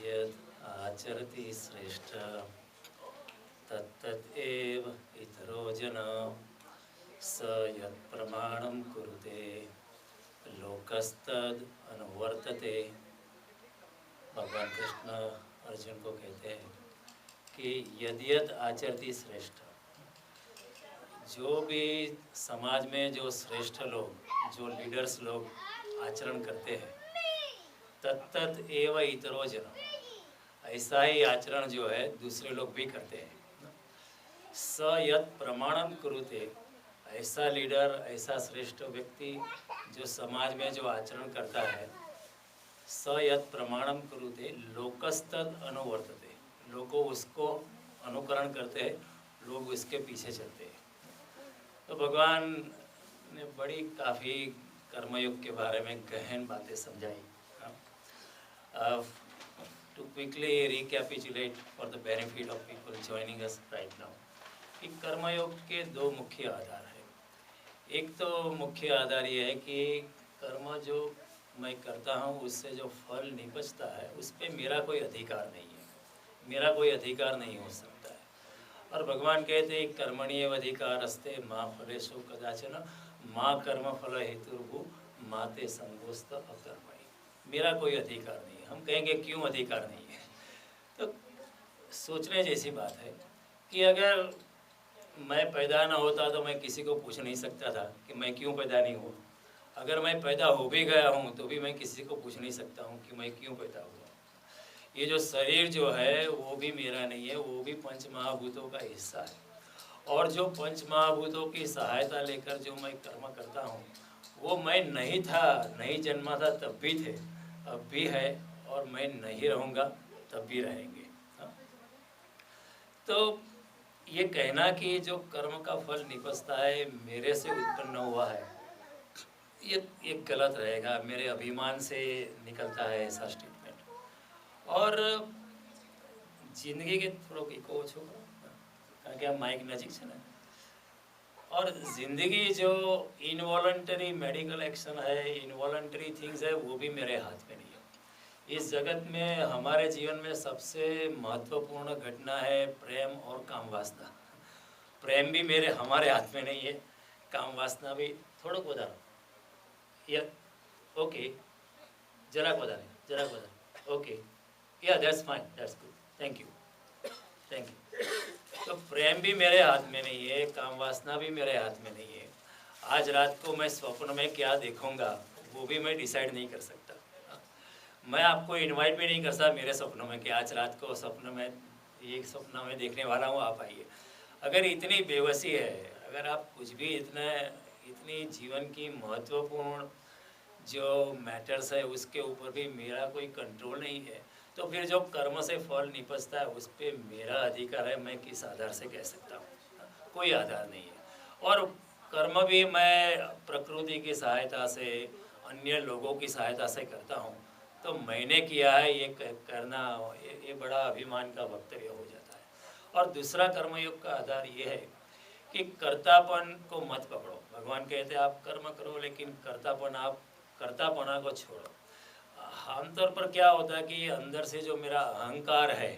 यद् आचरति श्रेष्ठ तत्तत् एव इतरो जनः स यत् प्रमाणं कुरुते लोकस्तद् अनुवर्तते। भगवान कृष्ण अर्जुन को कहते हैं कि यदि यद आचरति श्रेष्ठ, जो भी समाज में जो श्रेष्ठ लोग, जो लीडर्स लोग आचरण करते हैं, तत्तत् एव इतरो जन, ऐसा ही आचरण जो है दूसरे लोग भी करते हैं। स यत् प्रमाणम कुरुते, ऐसा लीडर, ऐसा श्रेष्ठ व्यक्ति जो समाज में जो आचरण करता है, स यत् प्रमाणम कुरुते लोकस्तद अनुवर्तते, लोग उसको अनुकरण करते हैं, लोग उसके पीछे चलते हैं। तो भगवान ने बड़ी काफ़ी कर्मयोग के बारे में गहन बातें समझाई। To quickly recapitulate for the benefit of people joining us right now, कि कर्मयोग के दो मुख्य आधार हैं। एक तो मुख्य आधार ये है कि कर्म जो मैं करता हूँ उससे जो फल निपजता है उस पर मेरा कोई अधिकार नहीं है, मेरा कोई अधिकार नहीं हो सकता है। और भगवान कहते हैं कर्मण्येव अधिकारस्ते मा फलेषु कदाचन मा कर्म फल हेतुर्भु माते संगोस्त अकर्मणि, मेरा कोई अधिकार नहीं है। हम कहेंगे क्यों अधिकार नहीं है? तो सोचने जैसी बात है कि अगर मैं पैदा ना होता तो मैं किसी को पूछ नहीं सकता था कि मैं क्यों पैदा नहीं हुआ। अगर मैं पैदा हो भी गया हूँ तो भी मैं किसी को पूछ नहीं सकता हूँ कि मैं क्यों पैदा हुआ। ये जो शरीर जो है वो भी मेरा नहीं है, वो भी पंच महाभूतों का हिस्सा है। और जो पंच महाभूतों की सहायता लेकर जो मैं कर्म करता हूँ वो मैं नहीं था, नहीं जन्मा था तब भी थे, अब भी है, और मैं नहीं रहूँगा तब भी रहेंगे। तो ये कहना कि जो कर्म का फल निपजता है मेरे से उत्पन्न हुआ है, ये गलत रहेगा, मेरे अभिमान से निकलता है ऐसा स्टेटमेंट। और जिंदगी के थोड़ो इको छो कारण કે આ માઇક નજીક છે ને, और ज़िंदगी जो इनवॉलंटरी मेडिकल एक्शन है, इनवॉलंटरी थिंग्स है, वो भी मेरे हाथ में नहीं है। इस जगत में हमारे जीवन में सबसे महत्वपूर्ण घटना है प्रेम और काम वासना। प्रेम भी हमारे हाथ में नहीं है, काम वासना भी थोड़ो વધારો या ओके જરાક વધારે ओके या that's fine, that's good, thank you. तो प्रेम भी मेरे हाथ में नहीं है, काम वासना भी मेरे हाथ में नहीं है। आज रात को मैं स्वप्न में क्या देखूंगा वो भी मैं डिसाइड नहीं कर सकता। मैं आपको इनवाइट भी नहीं कर सकता मेरे सपनों में कि आज रात को सपन में एक सपना में देखने वाला हूँ, आप आइए। अगर इतनी बेबसी है, अगर आप कुछ भी इतनी जीवन की महत्वपूर्ण जो मैटर्स है उसके ऊपर भी मेरा कोई कंट्रोल नहीं है, तो फिर जो कर्म से फल निपजता है उस पर मेरा अधिकार है, मैं किस आधार से कह सकता हूँ? कोई आधार नहीं है। और कर्म भी मैं प्रकृति की सहायता से, अन्य लोगों की सहायता से करता हूँ, तो मैंने किया है ये करना, ये बड़ा अभिमान का वक्तव्य हो जाता है। और दूसरा कर्मयोग का आधार ये है कि कर्तापन को मत पकड़ो। भगवान कहते हैं आप कर्म करो लेकिन कर्तापना को छोड़ो। आमतौर पर क्या होता है कि अंदर से जो मेरा अहंकार है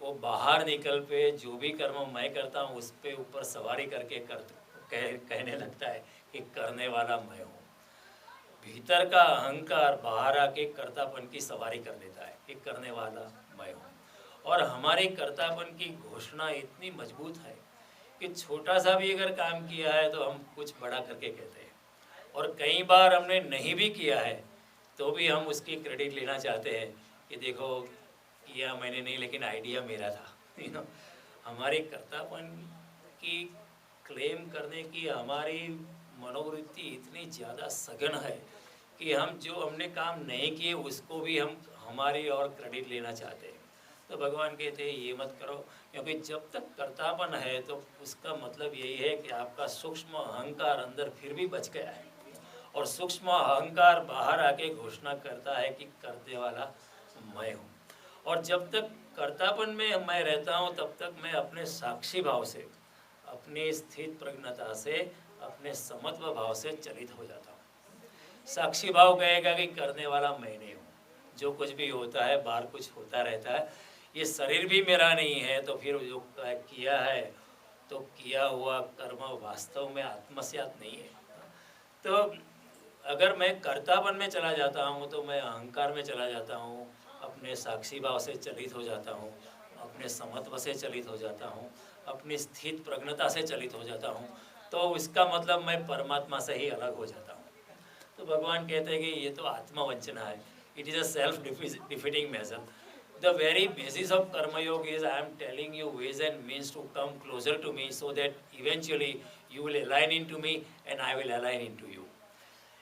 वो बाहर निकल पे जो भी कर्म मैं करता हूँ उस पे ऊपर सवारी करके कहने लगता है कि करने वाला मैं हूँ। भीतर का अहंकार बाहर आके कर्तापन की सवारी कर देता है कि करने वाला मैं हूँ। और हमारे कर्तापन की घोषणा इतनी मजबूत है कि छोटा सा भी अगर काम किया है तो हम कुछ बड़ा करके कहते हैं, और कई बार हमने नहीं भी किया है तो भी हम उसकी क्रेडिट लेना चाहते हैं कि देखो किया मैंने नहीं लेकिन आइडिया मेरा था। हमारे कर्तापन की क्लेम करने की हमारी मनोवृत्ति इतनी ज़्यादा सघन है कि हम जो हमने काम नहीं किए उसको भी हम हमारी और क्रेडिट लेना चाहते हैं। तो भगवान कहते हैं ये मत करो, क्योंकि जब तक कर्तापन है तो उसका मतलब यही है कि आपका सूक्ष्म अहंकार अंदर फिर भी बच गया है, और सूक्ष्म अहंकार बाहर आके घोषणा करता है कि करने वाला मैं हूँ। और जब तक कर्तापन में मैं रहता हूँ तब तक मैं अपने साक्षी भाव से, अपनी स्थित प्रज्ञता से, अपने समत्व भाव से चलित हो जाता हूँ। साक्षी भाव कहेगा कि करने वाला मैं नहीं हूँ, जो कुछ भी होता है बाहर कुछ होता रहता है, ये शरीर भी मेरा नहीं है, तो फिर जो किया है तो किया हुआ कर्म वास्तव में आत्मस्यात नहीं है। तो अगर मैं कर्तापन में चला जाता हूँ तो मैं अहंकार में चला जाता हूँ, अपने साक्षी भाव से चलित हो जाता हूँ, अपने समत्व से चलित हो जाता हूँ, अपनी स्थित प्रज्ञता से चलित हो जाता हूँ, तो इसका मतलब मैं परमात्मा से ही अलग हो जाता हूँ। तो भगवान कहते हैं कि ये तो आत्मवंचना है, it is a self defeating measure. The very basis of karma yoga is I am telling you ways and means to come closer to me, so that eventually you will align into me and I will align into you.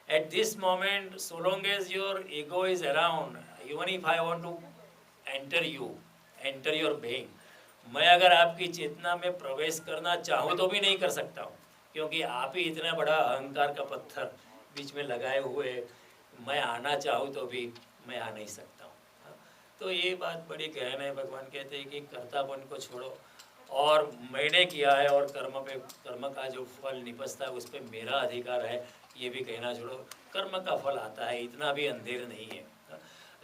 At this moment, so long as your ego is around, even if I want to enter your being, मैं अगर आपकी चेतना में प्रवेश करना चाहूँ तो भी नहीं कर सकता हूँ, क्योंकि आप ही इतना बड़ा अहंकार का पत्थर बीच में लगाए हुए, मैं आना चाहूँ तो भी मैं आ नहीं सकता हूँ। तो ये बात बड़ी गहन है। भगवान कहते हैं कि कर्तापन को छोड़ो और मैंने किया है, और कर्म का जो फल निपजता है उस पर मेरा अधिकार है, ये भी कहना छोड़ो। कर्म का फल आता है, इतना भी अंधेर नहीं है।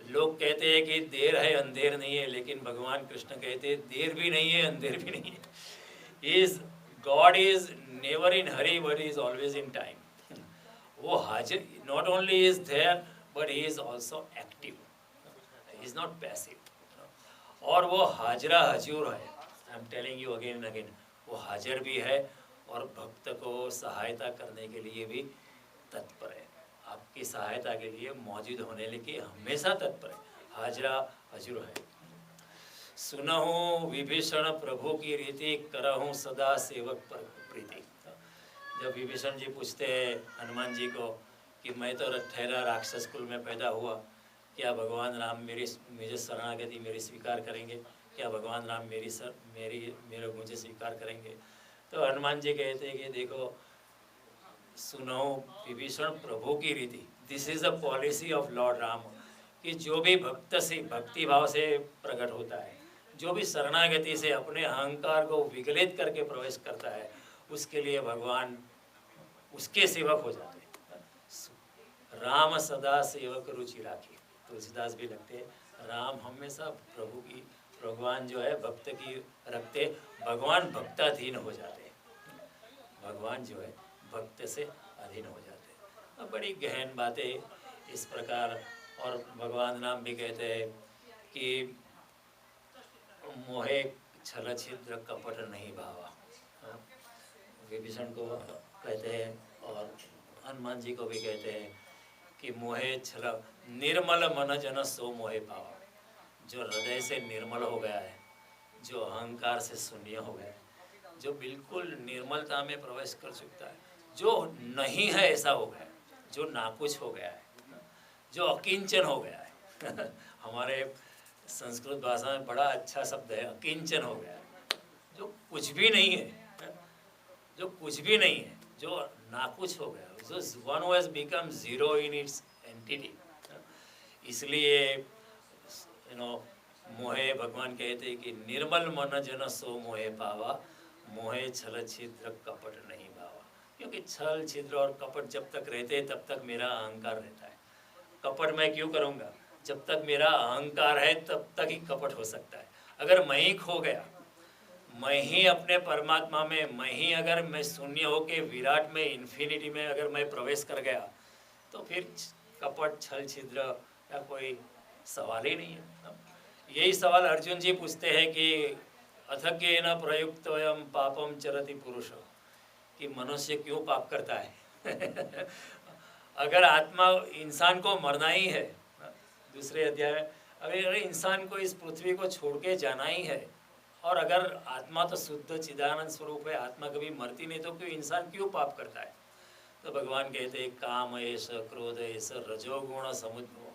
लोग कहते हैं कि देर है अंधेर नहीं है, लेकिन भगवान कृष्ण कहते हैं देर भी नहीं है अंधेर भी नहीं है। Is God is never in hurry but is always in time. वो हाजिर, not only is there but he is also active, is not passive. और वो हाजरा हजूर है, I am telling you again and again, वो हाजिर भी है और भक्त को सहायता करने के लिए भी तत्पर है, आपकी सहायता के लिए मौजूद होने के हमेशा तत्पर है, हाजरा हजूर है। सुनहूँ विभीषण प्रभु की रीति, करहूँ सदा सेवक पर प्रीति। जब विभीषण जी पूछते हैं हनुमान जी को कि मैं तो ठहरा राक्षस कुल में पैदा हुआ, क्या भगवान राम मुझे शरणागति मेरी स्वीकार करेंगे, क्या भगवान राम मेरे मुझे स्वीकार करेंगे? तो हनुमान जी कहते हैं कि देखो, सुनो विभीषण प्रभु की रीति, this is the policy of Lord Ram, कि जो भी भक्त से भक्ति भाव से प्रकट होता है, जो भी शरणागति से अपने अहंकार को विगलित करके प्रवेश करता है, उसके लिए भगवान उसके सेवक हो जाते हैं। राम सदा सेवक रुचि राखी, तुलसीदास भी लगते हैं, राम हमेशा प्रभु की, भगवान जो है भक्त की रखते, भगवान भक्ताधीन हो जाते हैं, भगवान जो है भक्त से अधीन हो जाते हैं। अब बड़ी गहन बातें इस प्रकार। और भगवान राम भी कहते हैं कि मोहे छल छिद्र कपट नहीं भावा, विभीषण को कहते हैं और हनुमान जी को भी कहते हैं कि मोहे छल निर्मल मन जन सो मोहे पावा। जो हृदय से निर्मल हो गया है, जो अहंकार से शून्य हो गया है, जो बिल्कुल निर्मलता में प्रवेश कर चुका है, जो नहीं है ऐसा हो गया है, जो नाकुछ हो गया है, जो अकिंचन हो गया है हमारे संस्कृत भाषा में बड़ा अच्छा शब्द है, अकिंचन हो गया है, जो कुछ भी नहीं है, जो कुछ भी नहीं है, जो नाकुछ हो गया, जो one who has become zero in its entity. इसलिए मोहे, भगवान कहते हैं कि निर्मल मन जन सो मोहे पावा, मोहे छल छिद्र कपट नहीं भावा। क्योंकि छल छिद्र और कपट जब तक रहते हैं तब तक मेरा अहंकार रहता है। कपट मैं क्यों करूँगा? जब तक मेरा अहंकार है तब तक ही कपट हो सकता है। अगर मैं ही खो गया, मैं ही अपने परमात्मा में, मैं ही अगर मैं शून्य होके विराट में, इन्फिनिटी में अगर मैं प्रवेश कर गया, तो फिर कपट छल छिद्र का कोई सवाल ही नहीं है। यही सवाल अर्जुन जी पूछते हैं कि अथज्ञेन प्रयुक्तोऽयं पापम चरति पुरुष, कि मनुष्य क्यों पाप करता है अगर आत्मा, इंसान को मरना ही है, दूसरे अध्याय में, अगर इंसान को इस पृथ्वी को छोड़ के जाना ही है, और अगर आत्मा तो शुद्ध चिदानंद स्वरूप है, आत्मा कभी मरती नहीं, तो क्यों इंसान क्यों पाप करता है? तो भगवान कहते हैं काम ऐस क्रोध ऐस रजोगुण समुद्भव।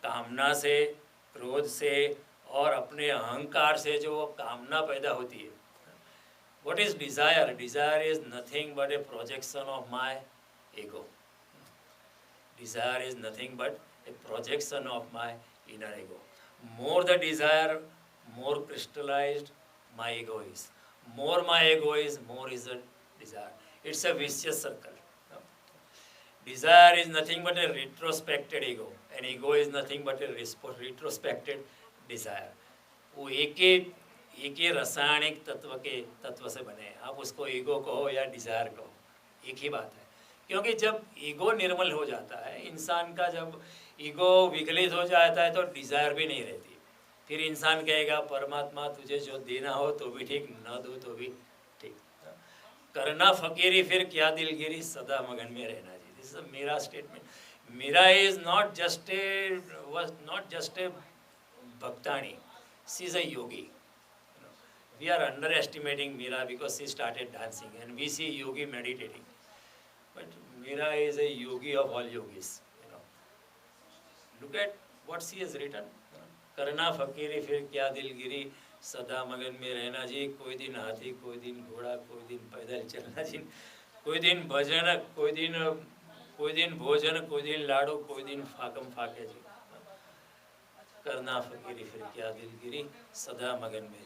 कामना से, क्रोध से और अपने अहंकार से जो कामना पैदा होती है। What is desire? Desire is nothing but a projection of my ego. Desire is nothing but a projection of my inner ego. More the desire, more crystallized my ego is. More my ego is, more is the desire. It's a vicious circle. Desire is nothing but a retrospected ego. And ego is nothing but a retrospected desire. वो एक ही रासायनिक तत्व से बने हैं। आप उसको ego कहो या डिजायर कहो, एक ही बात है। क्योंकि जब ईगो निर्मल हो जाता है इंसान का, जब ईगो विगलित हो जाता है तो डिजायर भी नहीं रहती। फिर इंसान कहेगा परमात्मा तुझे जो देना हो तो भी ठीक, न दो तो भी ठीक। करना फकीरी फिर क्या दिलगिरी, सदा मगन में रहना जी। This is Meera statement. Meera is not just a भक्तानी, she is a yogi. We are underestimating Meera because she started dancing, and we see yogi meditating. But Meera is a yogi of all yogis. Look at what she has written. करना फकीरी फिर क्या दिलगिरी, सदा मगन में रहना जी। कोई दिन हाथी, कोई दिन घोड़ा, कोई दिन पैदल चलना जी। कोई दिन भजन, कोई दिन भोजन, कोई दिन लाडू, कोई दिन फाकम फाके जी। करना फकीरी फिर क्या दिलगिरी, सदा मगन में।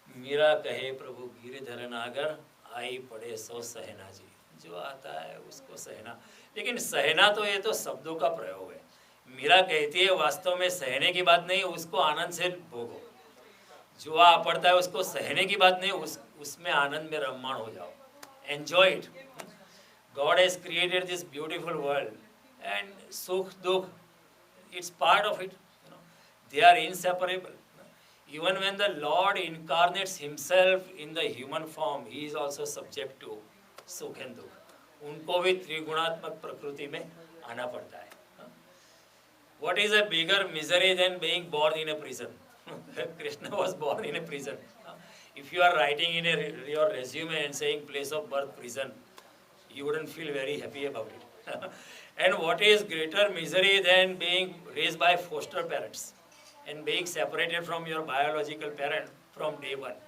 मीरा कहे प्रभु गिरधर नागर, आई पड़े सो सहना जी। जो आता है उसको सहना, लेकिन सहना तो ये तो शब्दों का प्रयोग है। मीरा कहती है वास्तव में सहने की बात नहीं, उसको आनंद से भोगो। जो आ पड़ता है उसको सहने की बात नहीं, उसमें आनंद में रममाण हो जाओ। Enjoy it. God has created this beautiful world and सुख दुख it's part of it, they are inseparable. Even when the Lord incarnates himself in the human form, he is also subject to sukh and dukh. उनको भी त्रिगुणात्मक प्रकृति में आना पड़ता है। What is a bigger misery than being born in a prison? Krishna was born in a prison. If you are writing in your resume and saying place of birth prison, you wouldn't feel very happy about it. And what is greater misery than being raised by foster parents and being separated from your biological parent from day one?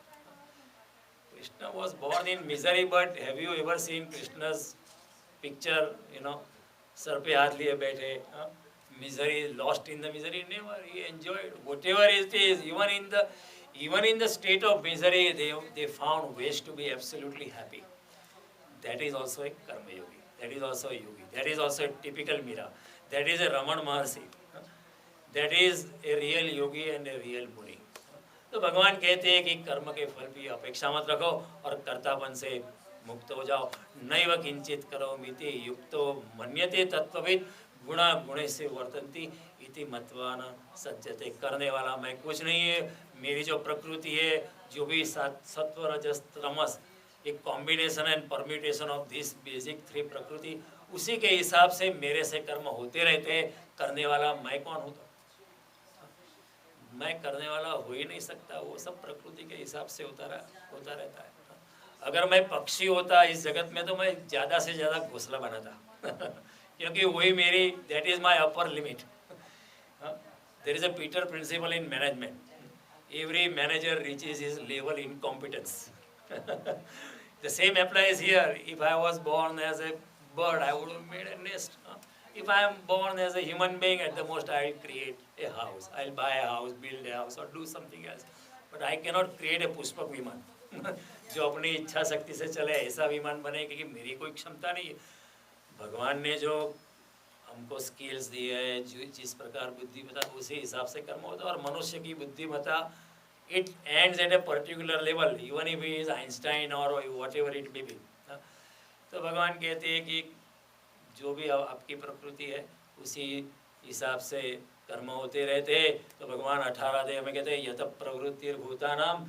Krishna was born in misery, but have you ever seen Krishna's picture, sar pe haath liye baithe, misery, lost in the misery? Never. He enjoyed whatever it is. Even in the state of misery, they found ways to be absolutely happy. That is also a karma yogi. That is also a yogi. That is also a typical Meera. That is a Raman Maharshi. That is a real yogi and a real Muni. तो भगवान कहते हैं कि कर्म के फल की अपेक्षा मत रखो और कर्तापन से मुक्त हो जाओ। नैव किंचित करोमीति युक्तो मन्यते तत्त्वविद, गुणा गुणे से वर्तन्ति इति मत्वा न सज्जते। करने वाला मैं कुछ नहीं है, मेरी जो प्रकृति है, जो भी सत्व रजस तमस, एक combination and permutation of this basic three प्रकृति, उसी के हिसाब से मेरे से कर्म होते रहते हैं। करने वाला मैं कौन हूँ? मैं करने वाला हो ही नहीं सकता, वो सब प्रकृति के हिसाब से होता रहता है। अगर मैं पक्षी होता इस जगत में तो मैं ज़्यादा से ज़्यादा घोंसला बनाता क्योंकि वही मेरी, that is my upper limit. There is a Peter principle in management, every manager reaches his level in competence. The same applies here. If I was born as a bird, I would have made a nest. If I am born as a human being, at the most I will create a house. I will buy a house, build a house, or do something else. But I cannot create a Pushpak विमान जो अपनी इच्छा शक्ति से चले, ऐसा विमान बने, क्योंकि मेरी कोई क्षमता नहीं है। भगवान ने जो हमको स्किल्स दी है, जो जिस प्रकार बुद्धिमत्ता, उसी हिसाब से कर्म होता है। और मनुष्य की बुद्धिमत्ता it ends at a particular level, even if he is Einstein or whatever it may be. तो भगवान कहते हैं कि जो भी आपकी प्रकृति है उसी हिसाब से कर्म होते रहते हैं। तो भगवान 18 अध्याय में कहते हैं यत प्रवृत्तिर्भूतानाम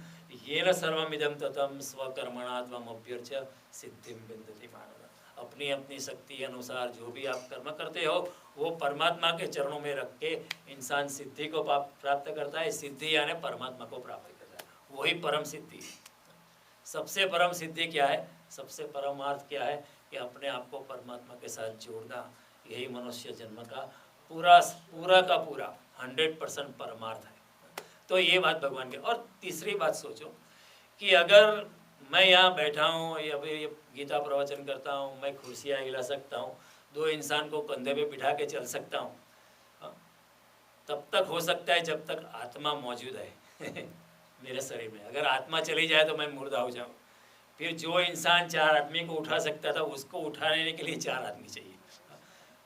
येन सर्वमिदं ततं स्वकर्मणा त्वम् अभ्यर्च्य सिद्धिं विन्दति मानव। अपनी अपनी शक्ति अनुसार जो भी आप कर्म करते हो वो परमात्मा के चरणों में रख के इंसान सिद्धि को प्राप्त करता है। सिद्धि यानी परमात्मा को प्राप्त करता है, वही परम सिद्धि। सबसे परम सिद्धि क्या है? सबसे परमार्थ क्या है? कि अपने आप को परमात्मा के साथ जोड़ना। यही मनुष्य जन्म का पूरा का पूरा 100% परमार्थ है। तो ये बात भगवान की। और तीसरी बात सोचो कि अगर मैं यहाँ बैठा हूँ या फिर गीता प्रवचन करता हूँ, मैं कुर्सियाँ हिला सकता हूँ, 2 इंसान को कंधे पे बिठा के चल सकता हूँ, तब तक हो सकता है जब तक आत्मा मौजूद है मेरे शरीर में। अगर आत्मा चली जाए तो मैं मुर्दा हो जाऊँ। फिर जो इंसान 4 आदमी को उठा सकता था, उसको उठाने के लिए 4 आदमी चाहिए।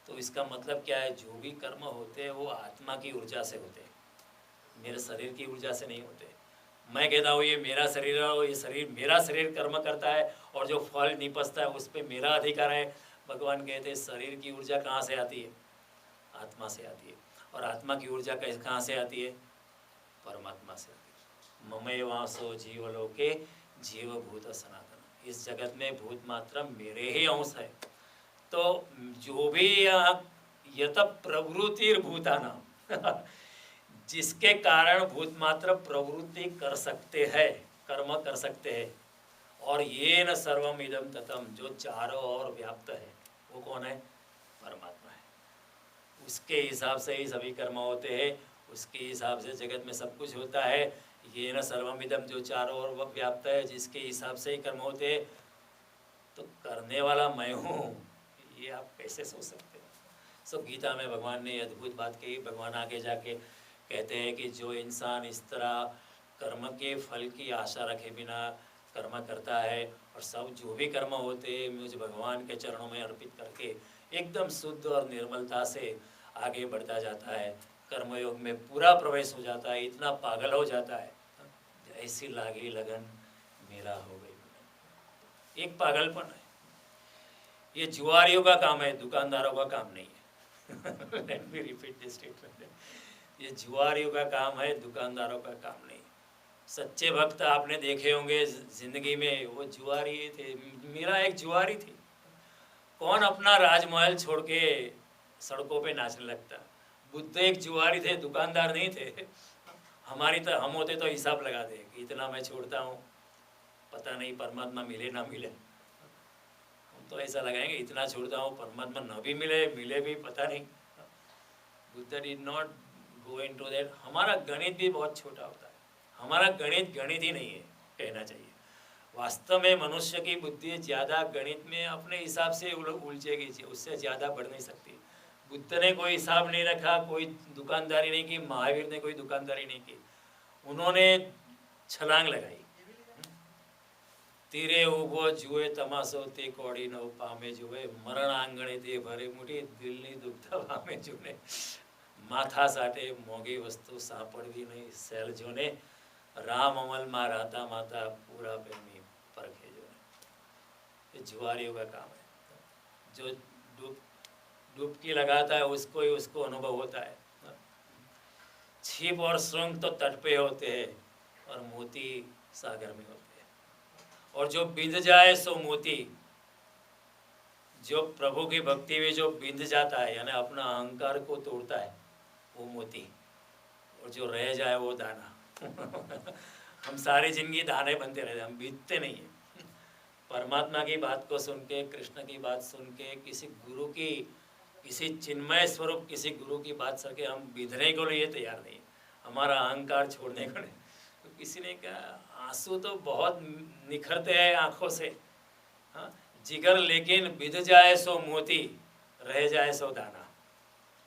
तो इसका मतलब क्या है, जो भी कर्म होते हैं वो आत्मा की ऊर्जा से होते हैं, मेरे शरीर की ऊर्जा से नहीं होते। मैं कहता हूँ ये मेरा शरीर है और ये शरीर, मेरा शरीर कर्म करता है और जो फल निपजता है उस पर मेरा अधिकार है। भगवान कहते हैं शरीर की ऊर्जा कहाँ से आती है, आत्मा से आती है। और आत्मा की ऊर्जा कहाँ से आती है, परमात्मा से आती है। ममय वासो जीवलोके जीवभूत सनातन, इस जगत में भूत मात्र मेरे ही अंश है। तो जो भी यहाँ यत प्रवृत्तिर्भूतानां जिसके कारण भूत मात्र प्रवृत्ति कर सकते हैं, कर्म कर सकते हैं, और ये न सर्वम इदम ततम, जो चारों ओर व्याप्त है, वो कौन है, परमात्मा है। उसके हिसाब से ही सभी कर्म होते हैं, उसके हिसाब से जगत में सब कुछ होता है। ये न सर्वम इदम, जो चारों ओर व्याप्त है, जिसके हिसाब से ही कर्म होते हैं, तो करने वाला मैं हूँ, ये आप कैसे सोच सकते हो। सो गीता में भगवान ने अद्भुत बात कही। भगवान आगे जाके कहते हैं कि जो इंसान इस तरह कर्म के फल की आशा रखे बिना कर्म करता है और सब जो भी कर्म होते हैं मुझे भगवान के चरणों में अर्पित करके एकदम शुद्ध और निर्मलता से आगे बढ़ता जाता है, कर्मयोग में पूरा प्रवेश हो जाता है, इतना पागल हो जाता है, ऐसी लागी लगन मेरा हो गई। एक पागलपन है, ये जुआरियों का काम है, दुकानदारों का काम नहीं है। Let me repeat this statement. ये जुआरियों का काम है, दुकानदारों का काम नहीं। सच्चे भक्त आपने देखे होंगे जिंदगी में, वो जुआरी थे। मीरा एक जुआरी थी। कौन अपना राजमहल छोड़ के सड़कों पे नाचने लगता। बुद्ध एक जुआरी थे, दुकानदार नहीं थे। हमारी तो हम होते तो हिसाब लगा दे कि इतना मैं छोड़ता हूँ, पता नहीं परमात्मा मिले ना मिले। हम तो ऐसा लगाएंगे इतना छोड़ता हूँ, परमात्मा न भी मिले, मिले भी पता नहीं। Buddha did not go into that. हमारा गणित भी बहुत छोटा होता है, हमारा गणित गणित ही नहीं है कहना चाहिए। वास्तव में मनुष्य की बुद्धि ज़्यादा गणित में अपने हिसाब से उलझेगी, उससे ज़्यादा बढ़ नहीं सकती। बुद्ध ने कोई हिसाब नहीं रखा, कोई दुकानदारी नहीं की, महावीर ने कोई दुकानदारी नहीं की, उन्होंने छलांग लगाई। तीरे उभो जुए तमाशो ते कौड़ी नौ पामे जुए, मरण आंगणे ते भरे मुठी दिलनी दुखता पामे जुने, माथा साटे मोगी वस्तु सापड़वी नहीं, सैल जोने राम अमल मा राता माता पूरा प्रेमी परखे जो है। ये जुआरियों का काम है। जो डुबकी लगाता है उसको ही उसको अनुभव होता है। छिप और श्रृंग तो तट पे होते हैं और मोती सागर में होते हैं। और जो बिंध जाए सो मोती, जो प्रभु की भक्ति में जो बिंध जाता है यानी अपना अहंकार को तोड़ता है, वो मोती, और जो रह जाए वो दाना। हम सारी जिंदगी दाने बनते रहते, हम बीतते नहीं हैं। परमात्मा की बात को सुन के, कृष्ण की बात सुन के, किसी गुरु की, किसी चिन्मय स्वरूप किसी गुरु की बात सुन के हम बीधने को लिए तैयार नहीं, हमारा अहंकार छोड़ने को नहीं। तो किसी ने कहा आंसू तो बहुत निखरते हैं आंखों से, हाँ, जिगर लेकिन बिध जाए सो मोती, रह जाए सो दाना।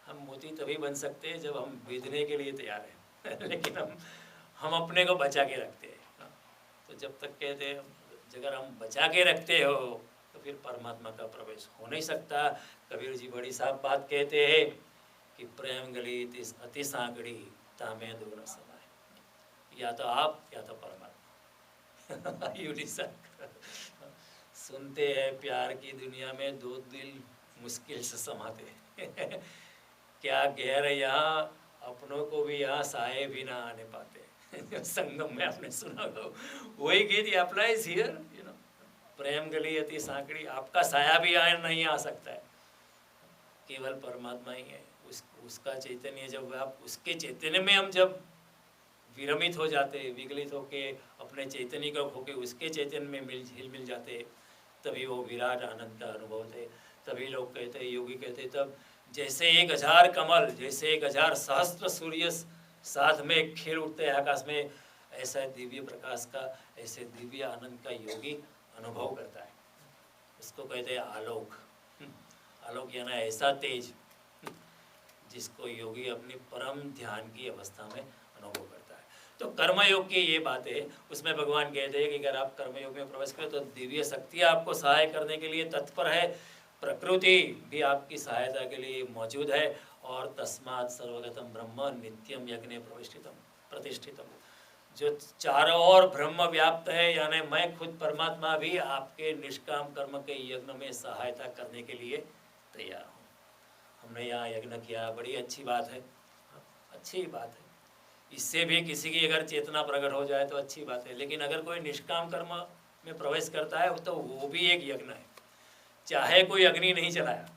हम मोती तभी बन सकते हैं जब हम बीधने के लिए तैयार हैं। लेकिन हम अपने को बचा के रखते हैं। तो जब तक कहते हैं अगर हम बचा के रखते हो तो फिर परमात्मा का प्रवेश हो नहीं सकता। कबीर जी बड़ी साफ बात कहते हैं कि प्रेम गली अति सांकड़ी तामे दोनों समाए, या तो आप या तो परमात्मा। You decide. सुनते हैं प्यार की दुनिया में दो दिल मुश्किल से समाते हैं। क्या गैर यहाँ अपनों को भी यहाँ साए भी ना आने पाते। संगम में आपने सुना होगा, वही गीत अप्लाइज हियर, यू नो। प्रेम गली अति सांकड़ी, आपका साया भी आए नहीं आ सकता है, केवल परमात्मा ही है। उसका चैतन्य, जब आप उसके चैतन्य में हम जब विरमित हो जाते, विगलित होके अपने चैतन्य को खोके उसके चैतन्य में मिल जाते, तभी वो विराट आनंद का अनुभव होते। तभी लोग कहते, योगी कहते, तब जैसे 1000 कमल, जैसे 1000 सहस्त्र सूर्य साथ में खेल उठते हैं आकाश में, ऐसा दिव्य प्रकाश का, ऐसे दिव्य आनंद का योगी अनुभव करता है। उसको कहते हैं आलोक। आलोक यानी ऐसा तेज जिसको योगी अपनी परम ध्यान की अवस्था में अनुभव करता है। तो कर्मयोग की ये बात है, उसमें भगवान कहते हैं कि अगर आप कर्मयोग में प्रवेश करें तो दिव्य शक्ति आपको सहाय करने के लिए तत्पर है। प्रकृति भी आपकी सहायता के लिए मौजूद है। और तस्मात् सर्वगतम ब्रह्म नित्यम यज्ञ प्रतिष्ठितम, जो चारों ओर ब्रह्म व्याप्त है, यानी मैं खुद परमात्मा भी आपके निष्काम कर्म के यज्ञ में सहायता करने के लिए तैयार हूँ। हमने यहाँ यज्ञ किया, बड़ी अच्छी बात है, अच्छी बात है। इससे भी किसी की अगर चेतना प्रकट हो जाए तो अच्छी बात है। लेकिन अगर कोई निष्काम कर्म में प्रवेश करता है तो वो भी एक यज्ञ है। चाहे कोई अग्नि नहीं जलाया,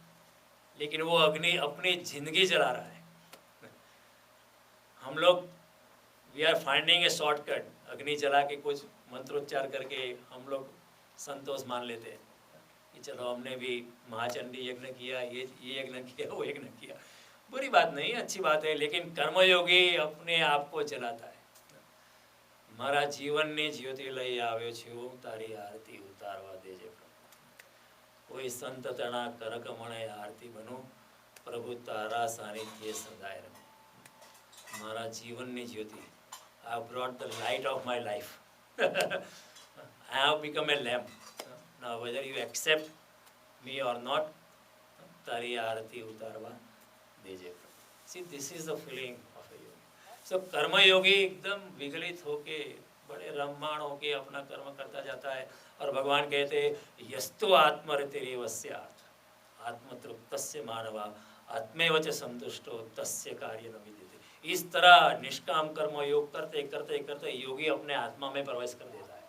लेकिन वो अग्नि अपनी जिंदगी जला रहा है। हम लोग we are finding a shortcut, अग्नि जला के कुछ मंत्रोच्चार करके हम लोग संतोष मान लेते हैं कि चलो हमने भी महाचंडी यज्ञ किया, ये यज्ञ किया, वो यज्ञ किया। बुरी बात नहीं, अच्छी बात है, लेकिन कर्मयोगी अपने आप को जलाता है। मारा जीवननी ज्योति लई આવ્યો છું, તારી આરતી ઉતારવા દેજે પ્રભુ। કોઈ સંત તણા કરકમણે આરતી બનું, પ્રભુ તારા સાનિધ્ય સદાય રહું। મારા જીવનની જ્યોતિ, I have brought the light of my life. I have become a lamp. Now whether you accept me or not, તારી આરતી ઉતારવા देजे। See, this is the feeling of a yogi. So कर्मयोगी एकदम विगलित होके, बड़े रममाण होके अपना कर्म करता जाता है। और भगवान कहते हैं यस्तु आत्मरतिरेव स्यात् आत्मतृप्तस्य मानवा आत्मेव च संतुष्टो तस्य कार्य न विद्यते। इस तरह निष्काम कर्म योग करते करते करते योगी अपने आत्मा में प्रवेश कर देता है।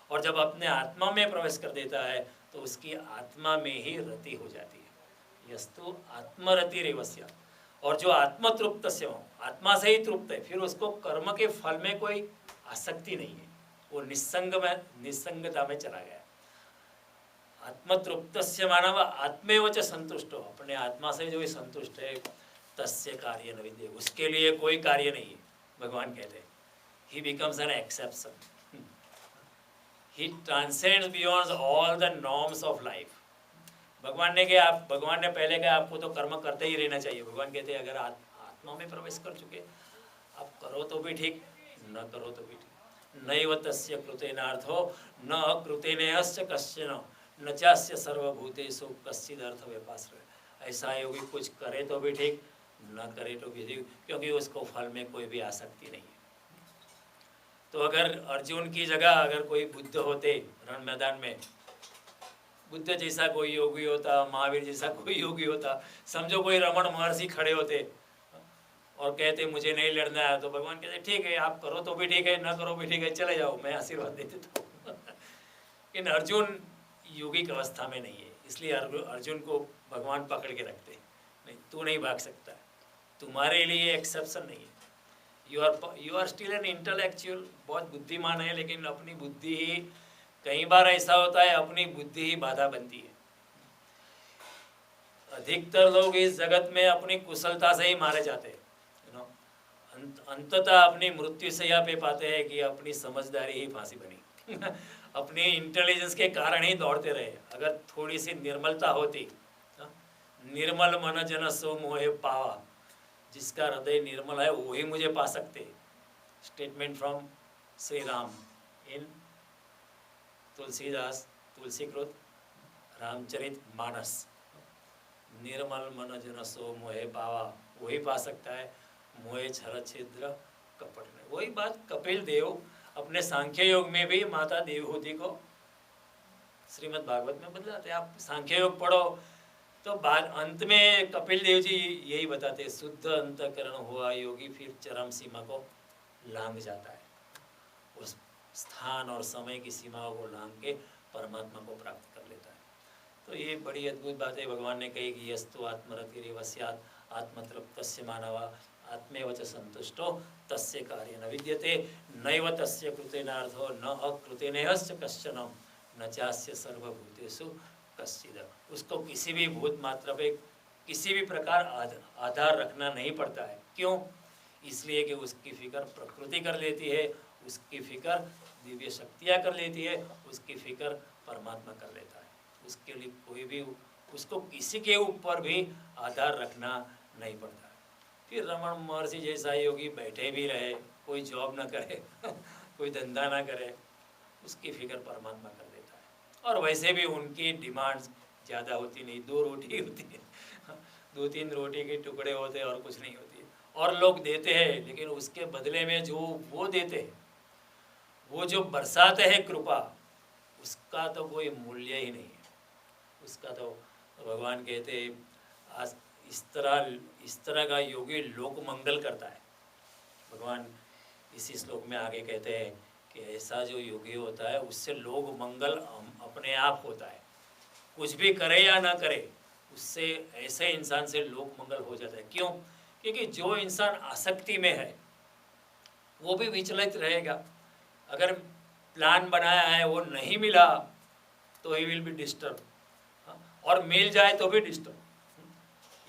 और जब अपने आत्मा में प्रवेश कर देता है तो उसकी आत्मा में ही रति हो जाती है। यस्तु आत्मरतिरेव स्यात्, और जो आत्म तृप्त से हो, आत्मा से ही तृप्त है, फिर उसको कर्म के फल में कोई आसक्ति नहीं है, वो निस्संगता में चला गया। आत्म तृप्त से मानव आत्मेव च संतुष्टो, अपने आत्मा से जो भी संतुष्ट है, तस्य कार्य न विद्यते, उसके लिए कोई कार्य नहीं है। भगवान कहते हैं ही becomes an exception, he transcends beyond all the norms of life. भगवान ने पहले कहा आपको तो कर्म करते ही रहना चाहिए। भगवान कहते हैं अगर आत्मा में प्रवेश कर चुके, आप करो तो भी ठीक, न करो तो भी ठीक। नैव तस्य कृतेनार्थो न कृतेनेयस्य कश्चन न चास्य सर्वभूतेषु कश्चिदर्थ व्यपाश्रय। ऐसा योगी कुछ करे तो भी ठीक, न करे तो भी ठीक, क्योंकि उसको फल में कोई भी आसक्ति नहीं है। तो अगर अर्जुन की जगह अगर कोई बुद्ध होते रण मैदान में, बुद्ध जैसा कोई योगी होता, महावीर जैसा कोई योगी होता, समझो कोई रमण महर्षि खड़े होते और कहते मुझे नहीं लड़ना है, तो भगवान कहते ठीक है, आप करो तो भी ठीक है, ना करो भी ठीक है, चले जाओ, मैं आशीर्वाद दे देता हूँ। लेकिन अर्जुन योगिक अवस्था में नहीं है, इसलिए अर्जुन को भगवान पकड़ के रखते नहीं, तू नहीं भाग सकता, तुम्हारे लिए एक्सेप्शन नहीं है। You are still an intellectual, बहुत बुद्धिमान है, लेकिन अपनी बुद्धि ही, कई बार ऐसा होता है अपनी बुद्धि ही बाधा बनती है। अधिकतर लोग इस जगत में अपनी कुशलता से ही मारे जाते हैं, अंततः अपनी मृत्यु से यहाँ पे पाते हैं कि अपनी समझदारी ही फांसी बनी। अपनी इंटेलिजेंस के कारण ही दौड़ते रहे। अगर थोड़ी सी निर्मलता होती, निर्मल मन जन सो मोहे पावा, जिसका हृदय निर्मल है वही मुझे पा सकते। स्टेटमेंट फ्रॉम श्री राम इन तुलसीदास तुलसीकृत रामचरित मानस। निर्मल मन जन सो मोहे पावा, वही पा सकता है, मोहे छल छिद्र कपट में। वही बात कपिल देव अपने सांख्य योग में भी माता देवहूति को श्रीमद् भागवत में बदलाते। आप सांख्य योग पढ़ो तो बाद अंत में कपिल देव जी यही बताते, शुद्ध अंतकरण हुआ योगी फिर चरम सीमा को लांघ जाता है, उस स्थान और समय की सीमाओं को लांघ के परमात्मा को प्राप्त कर लेता है। तो ये बड़ी अद्भुत बात है। भगवान ने कही कि यस्तु आत्मरतिरेव स्यात् आत्मतृप्तस्य मानवा आत्मेव च संतुष्टो तस्य कार्य न विद्यते नैव तस्य कृतेनार्थो न अकृतेनेयस्य कश्चन न चास्य सर्वभूतेषु कश्चिद। उसको किसी भी भूत मात्रा पे किसी भी प्रकार आधार रखना नहीं पड़ता है। क्यों? इसलिए कि उसकी फिक्र प्रकृति कर लेती है, उसकी फिक्र दिव्य शक्तियाँ कर लेती है, उसकी फिक्र परमात्मा कर लेता है। उसके लिए कोई भी उसको किसी के ऊपर भी आधार रखना नहीं पड़ता है। फिर रमण महर्षि जैसा योगी बैठे भी रहे, कोई जॉब ना करे कोई धंधा ना करे, उसकी फिक्र परमात्मा कर देता है। और वैसे भी उनकी डिमांड्स ज़्यादा होती नहीं, 2 रोटी होती है, 2-3 रोटी के टुकड़े होते हैं और कुछ नहीं होती। और लोग देते हैं, लेकिन उसके बदले में जो वो देते हैं, वो जो बरसाते हैं कृपा, उसका तो कोई मूल्य ही नहीं है। उसका तो भगवान कहते हैं आज इस तरह का योगी लोक मंगल करता है। भगवान इसी श्लोक में आगे कहते हैं कि ऐसा जो योगी होता है उससे लोक मंगल अपने आप होता है, कुछ भी करे या ना करे, उससे ऐसे इंसान से लोक मंगल हो जाता है। क्यों? क्योंकि जो इंसान आसक्ति में है वो भी विचलित रहेगा। अगर प्लान बनाया है वो नहीं मिला तो ही विल बी डिस्टर्ब, और मिल जाए तो भी disturb.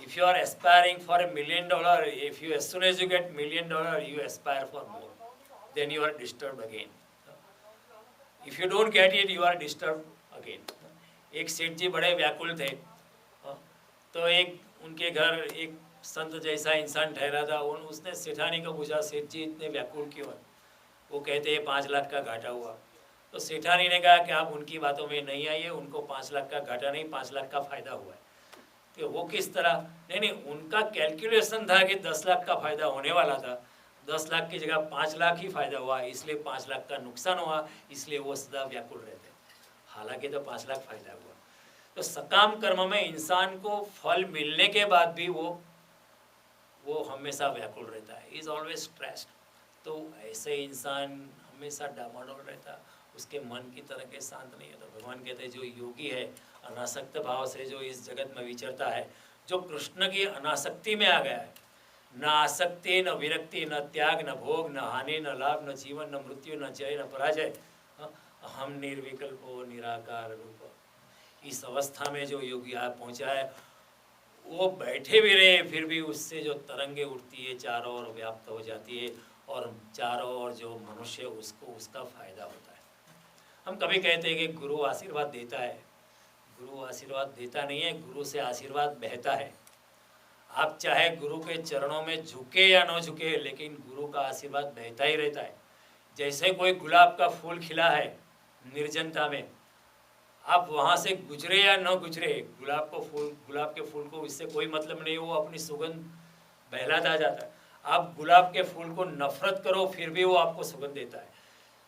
If you are aspiring for $1 million, if you as soon as you get $1 million, you aspire for more, then you are disturbed again. If you don't get it, you are disturbed again. एक सेठ जी बड़े व्याकुल थे, तो एक उनके घर एक संत जैसा इंसान ठहरा था। उसने सेठानी को पूछा, सेठ जी इतने व्याकुल क्यों हैं? वो कहते हैं 5 लाख का घाटा हुआ। तो सेठानी ने कहा कि आप उनकी बातों में नहीं आइए, उनको 5 लाख का घाटा नहीं, 5 लाख का फायदा हुआ है। कि वो किस तरह? नहीं, उनका कैलकुलेशन था कि 10 लाख का फायदा होने वाला था, 10 लाख की जगह 5 लाख ही फायदा हुआ, इसलिए 5 लाख का नुकसान हुआ, इसलिए वो सदा व्याकुल रहते। हालांकि तो 5 लाख फायदा हुआ। तो सकाम कर्म में इंसान को फल मिलने के बाद भी वो हमेशा व्याकुल रहता है, इज ऑलवेज स्ट्रेस्ड। तो ऐसे इंसान हमेशा डामाडोल रहता, उसके मन की तरह के शांत नहीं होता। भगवान कहते हैं जो योगी है अनासक्त भाव से जो इस जगत में विचरता है, जो कृष्ण की अनासक्ति में आ गया है, न आसक्ति, न विरक्ति, न त्याग, न भोग, न हानि, न लाभ, न जीवन, न मृत्यु, न जय, न पराजय, हम निर्विकल्पो निराकार रूप, इस अवस्था में जो योगी आ पहुँचा है, वो बैठे भी रहे फिर भी उससे जो तरंगे उठती है चारों ओर व्याप्त हो जाती है, और चारों ओर जो मनुष्य उसको उसका फायदा होता है। हम कभी कहते हैं कि गुरु आशीर्वाद देता है, गुरु आशीर्वाद देता नहीं है, गुरु से आशीर्वाद बहता है। आप चाहे गुरु के चरणों में झुके या न झुके, लेकिन गुरु का आशीर्वाद बहता ही रहता है। जैसे कोई गुलाब का फूल खिला है निर्जनता में, आप वहाँ से गुजरे या न गुजरे, गुलाब के फूल को इससे कोई मतलब नहीं, वो अपनी सुगंध बहलाता जाता है। आप गुलाब के फूल को नफरत करो फिर भी वो आपको सुगंध देता है।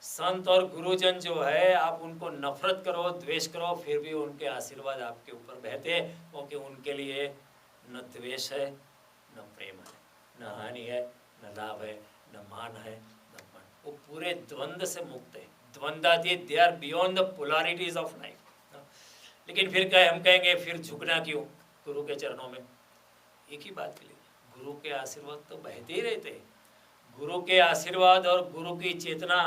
संत और गुरुजन जो है, आप उनको नफरत करो, द्वेष करो, फिर भी उनके आशीर्वाद आपके ऊपर बहते हैं, क्योंकि उनके लिए न द्वेष है, न प्रेम है, न हानि है, न लाभ है, न मान है, न मन। वो पूरे द्वंद्व से मुक्त है, द्वंद्वातीत, they are beyond the polarities of life. लेकिन फिर हम कहेंगे फिर झुकना क्यों गुरु के चरणों में? एक ही बात के लिए, गुरु के आशीर्वाद तो बहते ही रहते हैं। गुरु के आशीर्वाद और गुरु की चेतना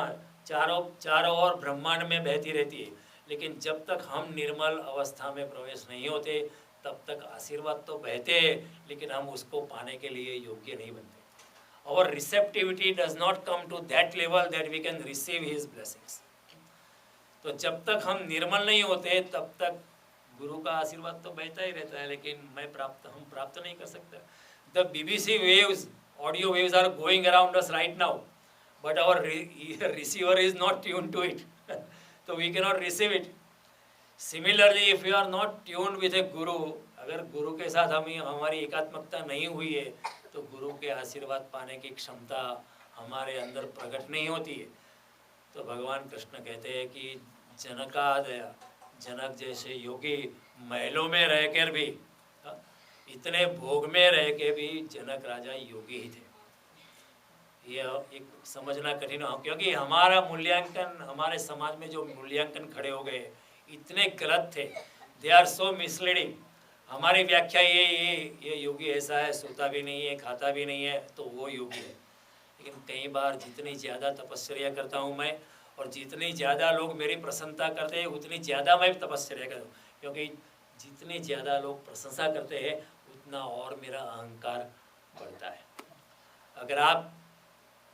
चारों ओर ब्रह्मांड में बहती रहती है, लेकिन जब तक हम निर्मल अवस्था में प्रवेश नहीं होते तब तक आशीर्वाद तो बहते हैं, लेकिन हम उसको पाने के लिए योग्य नहीं बनते। और receptivity does not come to that level that we can receive his blessings. तो जब तक हम निर्मल नहीं होते तब तक गुरु का आशीर्वाद तो बहता ही रहता है, लेकिन हम प्राप्त नहीं कर सकते। The BBC waves, audio waves are going around us right now, but our receiver is not tuned to it so we cannot receive it. Similarly, if we are not tuned with a guru, अगर गुरु के साथ हमारी एकात्मकता नहीं हुई है तो गुरु के आशीर्वाद पाने की क्षमता हमारे अंदर प्रकट नहीं होती है। तो भगवान कृष्ण कहते हैं कि जनक जैसे योगी महलों में रहकर भी, इतने भोग में रह के भी जनक राजा योगी ही थे। ये एक समझना कठिन हो, क्योंकि हमारा मूल्यांकन, हमारे समाज में जो मूल्यांकन खड़े हो गए इतने गलत थे, दे आर सो मिसलीडिंग। हमारी व्याख्या ये योगी ऐसा है, सोता भी नहीं है, खाता भी नहीं है, तो वो योगी है। लेकिन कई बार जितनी ज़्यादा तपस्या करता हूँ मैं, और जितनी ज़्यादा लोग मेरी प्रशंसा करते हैं उतनी ज़्यादा मैं तपस्या करता हूँ, क्योंकि जितनी ज़्यादा लोग प्रशंसा करते हैं उतना और मेरा अहंकार बढ़ता है।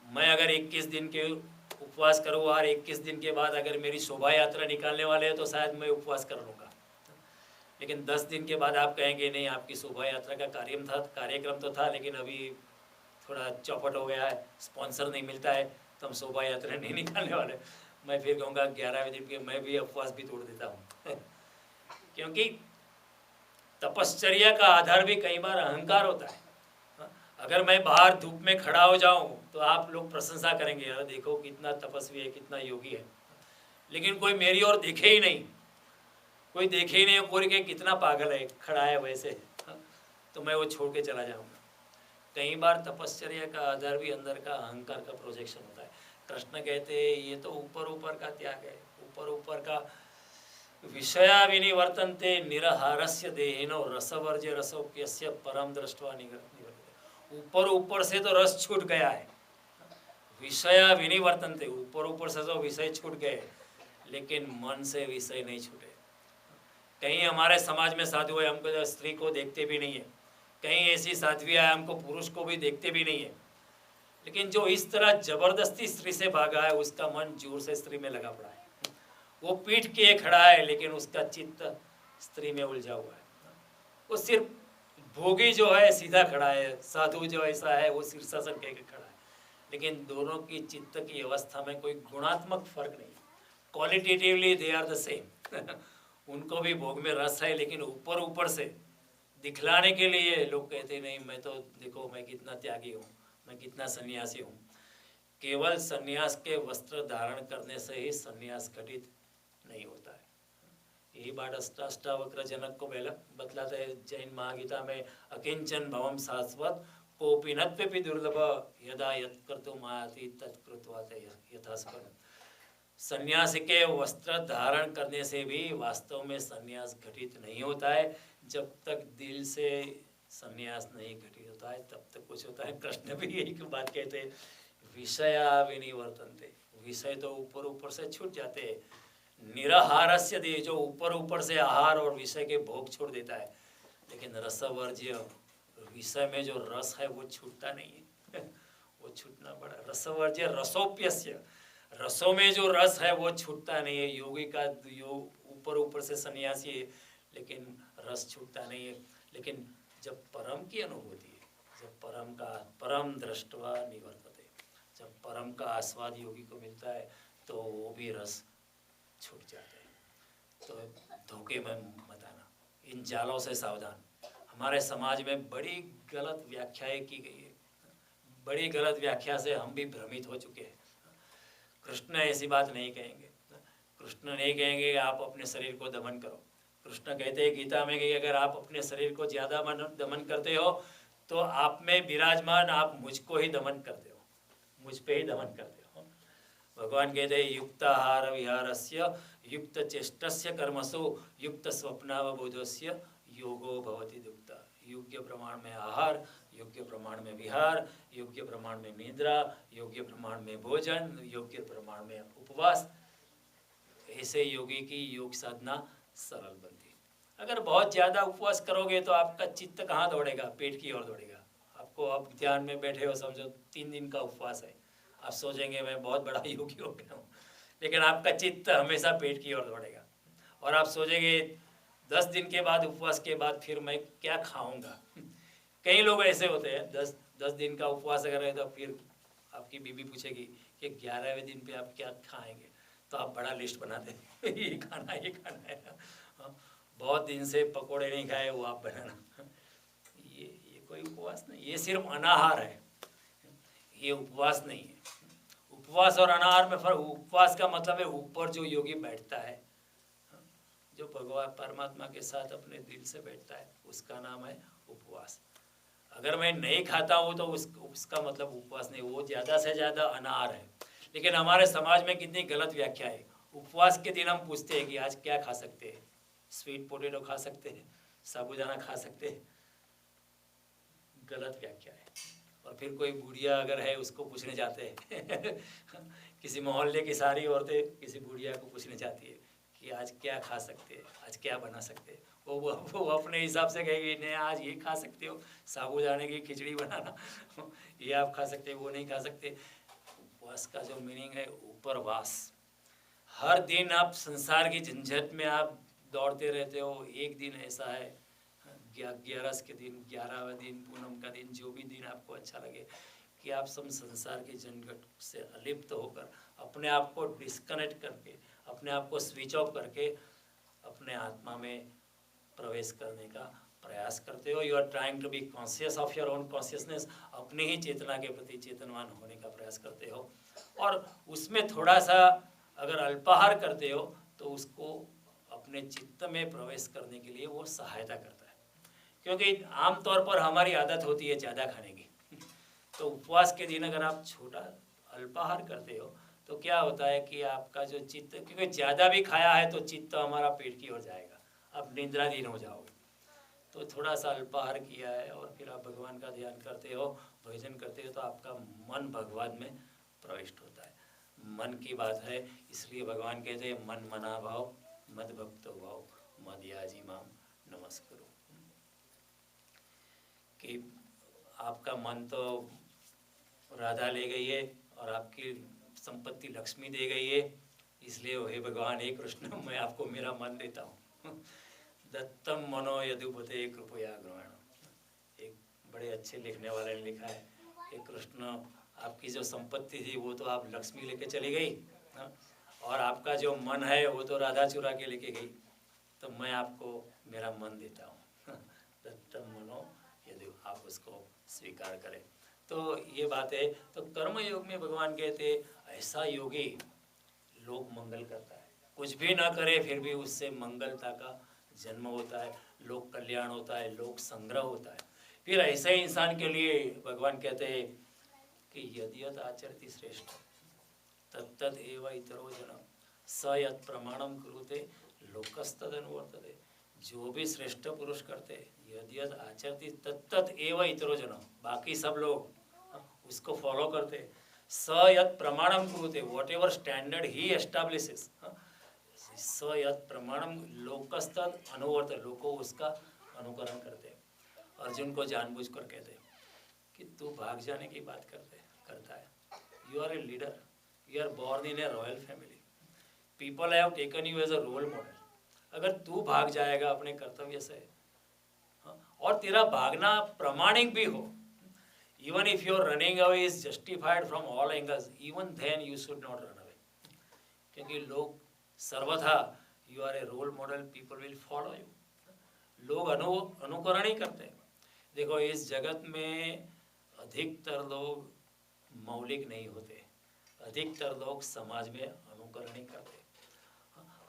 मैं अगर 21 दिन के उपवास करूँ और 21 दिन के बाद अगर मेरी शोभा यात्रा निकालने वाले हैं तो शायद मैं उपवास कर लूँगा, लेकिन 10 दिन के बाद आप कहेंगे नहीं, आपकी शोभा यात्रा का कार्यक्रम तो था, लेकिन अभी थोड़ा चौपट हो गया है, स्पॉन्सर नहीं मिलता है, तो हम शोभा यात्रा नहीं निकालने वाले। मैं फिर कहूँगा 11वें दिन के मैं भी उपवास भी तोड़ देता हूँ क्योंकि तपश्चर्या का आधार भी कई बार अहंकार होता है। अगर मैं बाहर धूप में खड़ा हो जाऊं तो आप लोग प्रशंसा करेंगे, यार देखो कितना तपस्वी है, कितना योगी है, लेकिन कोई मेरी ओर देखे ही नहीं, कोई देखे ही नहीं, कोई के कितना पागल है, खड़ा है वैसे, तो मैं वो छोड़ के चला जाऊंगा। कई बार तपश्चर्या का आधार भी अंदर का अहंकार का प्रोजेक्शन होता है। कृष्ण कहते हैं ये तो ऊपर ऊपर का त्याग है, ऊपर ऊपर का। विषया विनिवर्तन्ते निराहारस्य देहिनो रसवर्ज्य रसोप्यस्य परम दृष्ट्वा निवर्तते। ऊपर ऊपर से तो रस छूट गया है, विषया विनिवर्तन्ते, ऊपर ऊपर से तो विषय छूट गए, लेकिन मन से विषय नहीं छूटे। कहीं हमारे समाज में साधु है, हमको स्त्री को देखते भी नहीं है, कहीं ऐसी साध्वियाँ है हमको पुरुष को भी देखते भी नहीं है, लेकिन जो इस तरह जबरदस्ती स्त्री से भागा है उसका मन जोर से स्त्री में लगा पड़ा है। वो पीठ किए खड़ा है लेकिन उसका चित्त स्त्री में उलझा हुआ है। वो सिर्फ भोगी जो है सीधा खड़ा है, साधु जो ऐसा है वो शीर्षासन कह के खड़ा है, लेकिन दोनों की चित्त की अवस्था में कोई गुणात्मक फर्क नहीं, qualitatively they are the same. उनको भी भोग में रस है, लेकिन ऊपर ऊपर से दिखलाने के लिए लोग कहते नहीं मैं तो देखो मैं कितना त्यागी हूँ, मैं कितना सन्यासी हूँ। केवल सन्यास के वस्त्र धारण करने से ही सन्यास घटित नहीं होता है। यही बात अष्टावक्र जनक को बतलाते हैं जैन महागीता में, अकिंचन भवम शाश्वत कोपि नत्वेपि दुर्लभ यदा यत् कर्तुम् आयाति तत्कृत्वा यथास्पदम्। सन्यास के वस्त्र धारण करने से भी वास्तव में सन्यास घटित नहीं होता है। जब तक दिल से सन्यास नहीं घटित होता है तब तक कुछ होता है। कृष्ण भी यही बात कहते हैं, विषया विनिवर्तन्ते, विषय तो ऊपर ऊपर से छूट जाते हैं। निराहारस्य देह, जो ऊपर ऊपर से आहार और विषय के भोग छोड़ देता है, लेकिन रसवर्ज्य, विषय में जो रस है वो छूटता नहीं है। वो छूटना पड़ा। रसवर्ज्य रसोप्यस्य, रसों में जो रस है वो छूटता नहीं है। योगी का योग ऊपर ऊपर से सन्यासी है लेकिन रस छूटता नहीं है। लेकिन जब परम की अनुभूति है, जब परम का परम दृष्ट्वा निवर्तते, जब परम का आस्वाद योगी को मिलता है तो वो भी रस छूट जाते हैं। तो धोखे में मत आना, इन जालों से सावधान। हमारे समाज में बड़ी गलत व्याख्याएं की गई है, बड़ी गलत व्याख्या से हम भी भ्रमित हो चुके हैं। कृष्ण ऐसी बात नहीं कहेंगे। कृष्ण नहीं कहेंगे आप अपने शरीर को दमन करो। कृष्ण कहते हैं गीता में कि अगर आप अपने शरीर को ज़्यादा दमन करते हो तो आप में विराजमान आप मुझको ही दमन करते हो, मुझ पे ही दमन करते हो। भगवान कहते हैं युक्ताहार विहारस्य युक्त चेष्टस्य कर्मसु युक्त स्वप्नावबोधस्य योगो भवति दुक्ता। योग्य प्रमाण में आहार, योग्य प्रमाण में विहार, योग्य प्रमाण में निद्रा, योग्य प्रमाण में भोजन, योग्य प्रमाण में उपवास, ऐसे योगी की योग साधना सरल बनती है। अगर बहुत ज़्यादा उपवास करोगे तो आपका चित्त कहाँ दौड़ेगा? पेट की ओर दौड़ेगा। आपको आप ध्यान में बैठे हो, समझो 3 दिन का उपवास है, आप सोचेंगे मैं बहुत बड़ा योगी हो गया हूँ, लेकिन आपका चित्त हमेशा पेट की ओर दौड़ेगा। और आप सोचेंगे 10 दिन के बाद, उपवास के बाद फिर मैं क्या खाऊंगा। कई लोग ऐसे होते हैं 10 दिन का उपवास अगर है तो फिर आपकी बीबी पूछेगी कि 11वें दिन पे आप क्या खाएंगे, तो आप बड़ा लिस्ट बनाते हैं ये खाना है। बहुत दिन से पकोड़े नहीं खाए वो आप बनाना। ये कोई उपवास नहीं, ये सिर्फ अनाहार है, ये उपवास नहीं है। उपवास और अनाहार में फर्क। उपवास का मतलब है ऊपर जो योगी बैठता है, जो भगवान परमात्मा के साथ अपने दिल से बैठता है, उसका नाम है उपवास। अगर मैं नहीं खाता हूँ तो उसका मतलब उपवास नहीं, वो ज़्यादा से ज़्यादा अनाहार है। लेकिन हमारे समाज में कितनी गलत व्याख्या है। उपवास के दिन हम पूछते हैं कि आज क्या खा सकते हैं, स्वीट पोटैटो खा सकते हैं, साबूदाना खा सकते हैं। गलत व्याख्या है। और फिर कोई बुढ़िया अगर है उसको पूछने जाते हैं किसी मोहल्ले की सारी औरतें किसी बुढ़िया को पूछने जाती है कि आज क्या खा सकते हैं, आज क्या बना सकते हैं। वो अपने हिसाब से कहेगी नहीं आज ये खा सकते हो, साबूदाने की खिचड़ी बनाना ये आप खा सकते हो, वो नहीं खा सकते। उपवास का जो मीनिंग है उपरवास। हर दिन आप संसार की झंझट में आप दौड़ते रहते हो। एक दिन ऐसा है 11 के दिन, 11वें दिन, पूनम का दिन, जो भी दिन आपको अच्छा लगे, कि आप सब संसार की झंझट से अलिप्त होकर अपने आप को डिस्कनेक्ट करके, अपने आप को स्विच ऑफ करके अपने आत्मा में प्रवेश करने का प्रयास करते हो, you are trying to be conscious of your own consciousness, अपनी ही चेतना के प्रति चेतनवान होने का प्रयास करते हो, और उसमें थोड़ा सा अगर अल्पाहार करते हो तो उसको अपने चित्त में प्रवेश करने के लिए वो सहायता करता है। क्योंकि आमतौर पर हमारी आदत होती है ज़्यादा खाने की, तो उपवास के दिन अगर आप छोटा अल्पाहार करते हो तो क्या होता है कि आपका जो चित्त, क्योंकि ज़्यादा भी खाया है तो चित्त हमारा पेट की ओर जाएगा, आप निद्राधीन हो जाओगे। तो थोड़ा सा अल्पाहार किया है और फिर आप भगवान का ध्यान करते हो, भजन करते हो, तो आपका मन भगवान में प्रविष्ट होता है। मन की बात है, इसलिए भगवान कहते हैं मन मना भाव मद भक्तो भाव मद याजी माम नमस्करो, कि आपका मन तो राधा ले गई है और आपकी संपत्ति लक्ष्मी दे गई है, इसलिए हे भगवान, हे कृष्ण, मैं आपको मेरा मन देता हूँ। दत्तम मनो यदुपते कृपया ग्रहण, एक बड़े अच्छे लिखने वाले ने लिखा है कि कृष्ण, आपकी जो संपत्ति थी वो तो आप लक्ष्मी लेके चली गई, और आपका जो मन है वो तो राधा चुरा के लेके गई, तो मैं आपको मेरा मन देता हूँ। दत्तम मनो यदि, आप उसको स्वीकार करें। तो ये बात है। तो कर्म योग में भगवान कहते ऐसा योगी लोक मंगल करता है, कुछ भी ना करे फिर भी उससे मंगलता का जन्म होता है, लोक कल्याण होता है, लोक संग्रह होता है। फिर ऐसे इंसान के लिए भगवान कहते हैं कि यदि यद आचरति श्रेष्ठ तत्तद एव इतरो जन स यत् प्रमाणम कुरुते लोकस्तद अनुवर्तते, जो भी श्रेष्ठ पुरुष करते यदि यद आचरति तत्तद एव इतरो जन, बाकी सब लोग उसको फॉलो करते, स यत् प्रमाणम कुरुते, what ever standard he establishes, स यत् प्रमाणम लोकस्तद अनुवर्त, लोगों उसका अनुकरण करते। अर्जुन को जानबूझ कर कहते कि तू भाग जाने की बात करता है, you are a leader, you are born in a royal family, people have taken you as a role model, अगर तू भाग जाएगा अपने कर्तव्य से, और तेरा भागना प्रमाणिक भी हो, even if your running away is justified from all angles, even then you should not run away, क्योंकि लोग सर्वथा, you are a role model, people will follow you, लोग अनुकरण ही करते हैं। देखो, इस जगत में अधिकतर लोग मौलिक नहीं होते, अधिकतर लोग समाज में अनुकरण ही करते,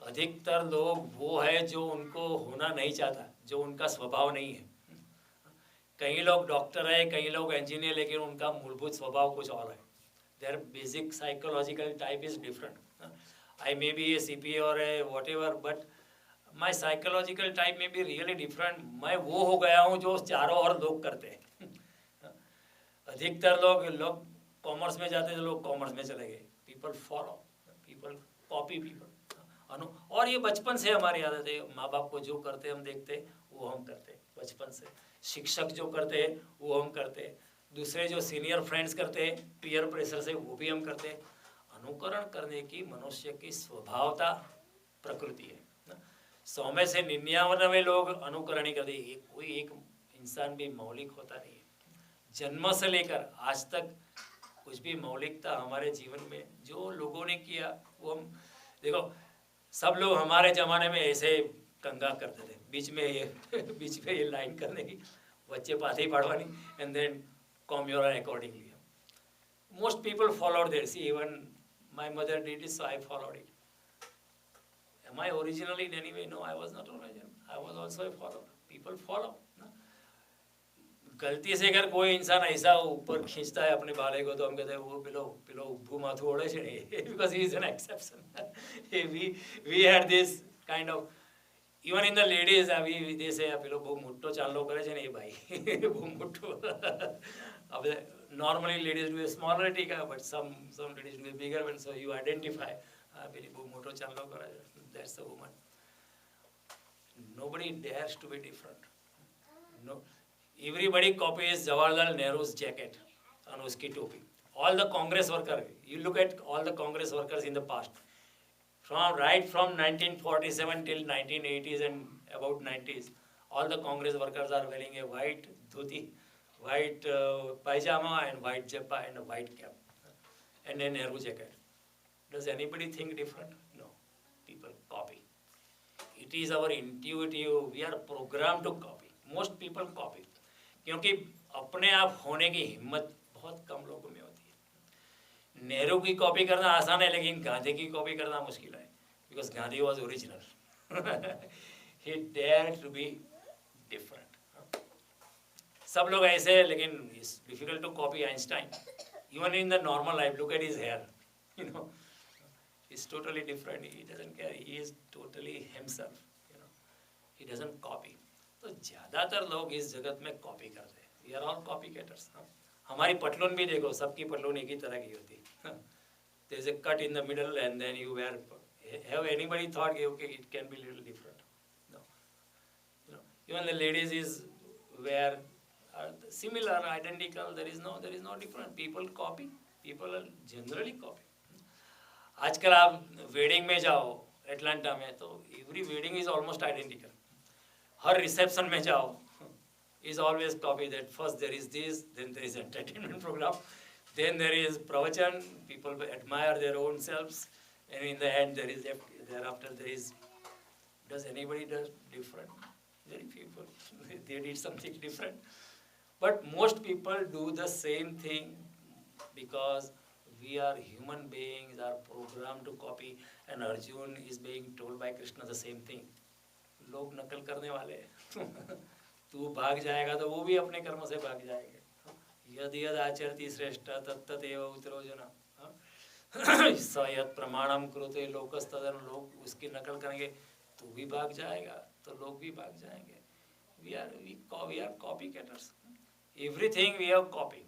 अधिकतर लोग वो है जो उनको होना नहीं चाहता, जो उनका स्वभाव नहीं है। कई लोग डॉक्टर है, कई लोग इंजीनियर, लेकिन उनका मूलभूत स्वभाव कुछ और है, their basic psychological type is different. I may be a CPA और a whatever, but my psychological type में भी रियली डिफरेंट, मैं वो हो गया हूँ जो चारों और लोग करते हैं। अधिकतर लोग कॉमर्स में जाते थे, लोग कॉमर्स में चले गए, people follow, people copy people, और ये बचपन से हमारी आदत है, माँ बाप को जो करते हम देखते वो हम करते बचपन से, शिक्षक जो करते हैं वो हम करते, दूसरे जो सीनियर फ्रेंड्स करते हैं पीयर प्रेशर से, वो भी हम करते। अनुकरण करने की मनुष्य की स्वभावता प्रकृति है। 100 में से 99 लोग अनुकरण ही करते, कोई एक इंसान भी मौलिक होता नहीं है। जन्म से लेकर आज तक कुछ भी मौलिकता हमारे जीवन में जो लोगों ने किया वो हम देखो, सब लोग हमारे ज़माने में ऐसे कंगा करते थे, बीच में ये लाइन करने की, बच्चे पाते ही पढ़वानी, and then come your accordingly. Most people followed there, see even my mother did it, so I followed it. Am I originally in any way? No, I was not original. I was also a follower. People follow. गलती से अगर कोई इंसान ऐसा ऊपर खींचता है अपने बाले को, तो हम कहते हैं वो पिलो उब्बू माथू ओढ़े छे नहीं, because he is an exception. we had this kind of, even in the ladies, they say pillow બહુ મોટો ચાંદલો કરે છે ને એ ભાઈ બહુ મોટો. अब normally ladies do a smaller ટીકા, but some ladies do a bigger one, so you identify, પેલી બહુ મોટો ચાંદલો કરે છે, that's the woman. Nobody dares to be different. No. Everybody copies Jawaharlal Nehru's jacket and uski topi. All the Congress workers, you look at all the Congress workers in the past, right from 1947 till 1980s and about 90s, all the Congress workers are wearing a white dhoti, white pajama and white jappa and a white cap and a Nehru jacket. Does anybody think different? No. People copy. It is our intuitive, we are programmed to copy. Most people copy, क्योंकि अपने आप होने की हिम्मत बहुत कम लोगों में होती है। नेहरू की कॉपी करना आसान है, लेकिन गांधी की कॉपी करना मुश्किल है, because Gandhi was original. He dared to be different. सब लोग ऐसे हैं, लेकिन it's difficult to copy Einstein. Even in the normal life, look at his hair, you know, he's totally different. He doesn't care. He is totally himself. You know, he doesn't copy. तो ज़्यादातर लोग इस जगत में copy करते हैं. We are all copycaters. हमारी पटलून भी देखो, सबकी पटलून एक ही तरह की होती है. There is a cut in the middle and then you wear. Have anybody thought okay it can be little different? No. You know, even the ladies is wear similar, identical. There is no different. People copy. People are generally copy. आजकल आप wedding में जाओ Atlanta में, तो every wedding is almost identical. हर reception में जाओ is always copy that. First there is this, then there is entertainment program, then there is pravachan, people admire their own selves, and in the end there is there after there is. Does anybody does different? Very people they did something different, but most people do the same thing because we are human beings, are programmed to copy, and Arjun is being told by Krishna the same thing. लोग नकल करने वाले हैं. तू भाग जाएगा तो वो भी अपने कर्म से भाग जाएंगे. यदि यद आचरति श्रेष्ठ तत्तत एव उत्तरोजन. स यत् प्रमाणम कुरुते लोकस्तदन. लोग उसकी नकल करेंगे, तू भी भाग जाएगा तो लोग भी भाग जाएंगे. We are copycatters. Everything we are copying.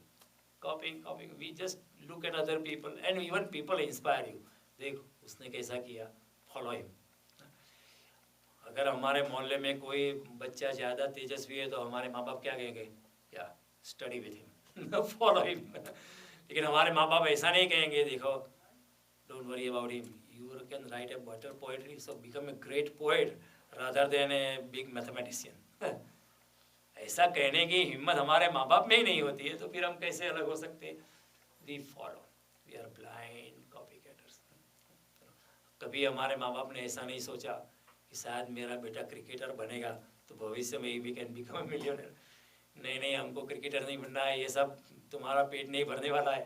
We just look at other people and even people inspire you. देख उसने कैसा किया, follow him. अगर हमारे मोहल्ले में कोई बच्चा ज़्यादा तेजस्वी है तो हमारे माँ बाप क्या कहेंगे? या study with him, follow him. लेकिन हमारे माँ बाप ऐसा नहीं कहेंगे, देखो don't worry about him, you can write a better poetry, so become a great poet rather than a big mathematician. ऐसा कहने की हिम्मत हमारे माँ बाप में ही नहीं होती है, तो फिर हम कैसे अलग हो सकते हैं? We follow, we are blind copycatters. कभी हमारे माँ बाप ने ऐसा नहीं सोचा कि शायद मेरा बेटा क्रिकेटर बनेगा तो भविष्य में भी कैन बिकम ए मिलियनर. नहीं, हमको क्रिकेटर नहीं बनना है, ये सब तुम्हारा पेट नहीं भरने वाला है.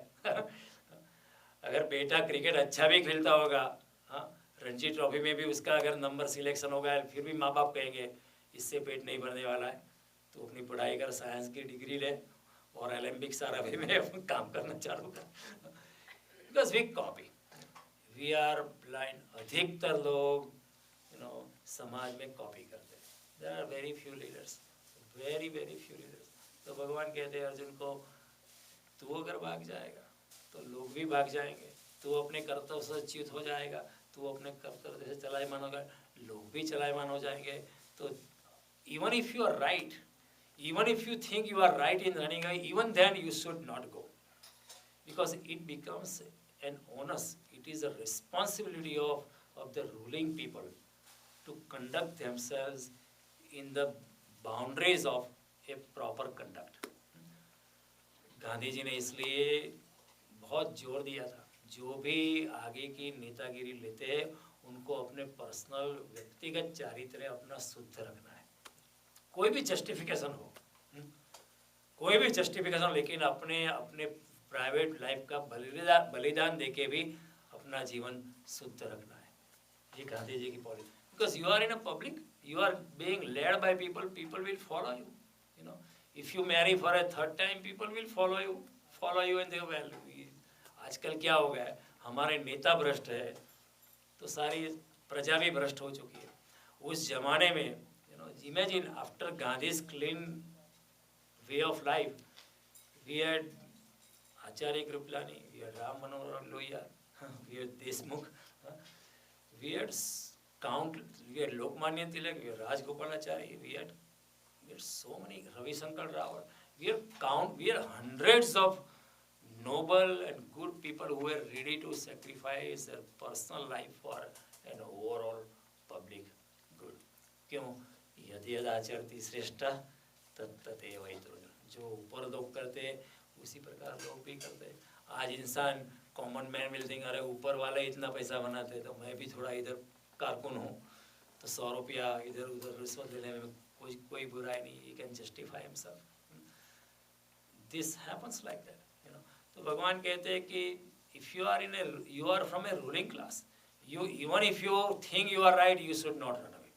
अगर बेटा क्रिकेट अच्छा भी खेलता होगा, हाँ, रणजी ट्रॉफी में भी उसका अगर नंबर सिलेक्शन होगा, फिर भी माँ बाप कहेंगे इससे पेट नहीं भरने वाला है, तो अपनी पढ़ाई कर, साइंस की डिग्री ले और ओलंपिक सारा में काम करना चालू कर. Because we copy, we are blind. अधिकतर लोग समाज में कॉपी करते हैं. There are very few leaders, very few leaders. तो भगवान कहते हैं अर्जुन को, तू अगर भाग जाएगा तो लोग भी भाग जाएंगे. तू अपने कर्तव्य से च्युत हो जाएगा, तू अपने कर्तव्य से चलायमान होगा, लोग भी चलायमान हो जाएंगे. तो even if you are right, even if you think you are right in running away, even then you should not go, because it becomes an onus. It is a responsibility of the ruling people to conduct themselves in the boundaries of a proper conduct. Gandhi ji ने इसलिए बहुत जोर दिया था, जो भी आगे की नेतागिरी लेते हैं उनको अपने पर्सनल व्यक्तिगत चारित्र्य अपना शुद्ध रखना है. कोई भी जस्टिफिकेशन हो, कोई भी जस्टिफिकेशन, लेकिन अपने प्राइवेट लाइफ का बलिदान देके भी अपना जीवन शुद्ध रखना है. ये गांधी जी की policy. Because you are in a public, you are being led by people, people will follow you. You know, if you marry for a third time, people will follow you and they value. आजकल क्या हो गया है, हमारे नेता भ्रष्ट है तो सारी प्रजा भी भ्रष्ट हो चुकी है. उस जमाने में imagine after Gandhi's clean way of life, we had Acharya Kripalani, we had Ram Manohar Lohia, we had Deshmukh, we had Lokmanya Tilak, we had Rajgopalachari, we had so many, Ravi Shankar Rao. We had hundreds of noble and good people who were ready to sacrifice their personal life for an overall public good. क्यों? यदि यदाचरति श्रेष्ठ तत्तते वैतरुण. जो ऊपर लोग करते उसी प्रकार लोग भी करते. आज इंसान कॉमन मैन विल थिंक, अरे ऊपर वाले इतना पैसा बनाते तो मैं भी थोड़ा इधर कारकुन हूँ, तो 100 रुपया इधर उधर रिश्वत लेने में कोई बुराई नहीं, he can justify himself. This happens like that, you know. तो भगवान कहते हैं कि if you are from a ruling class, you even if you think you are right, you should not run away.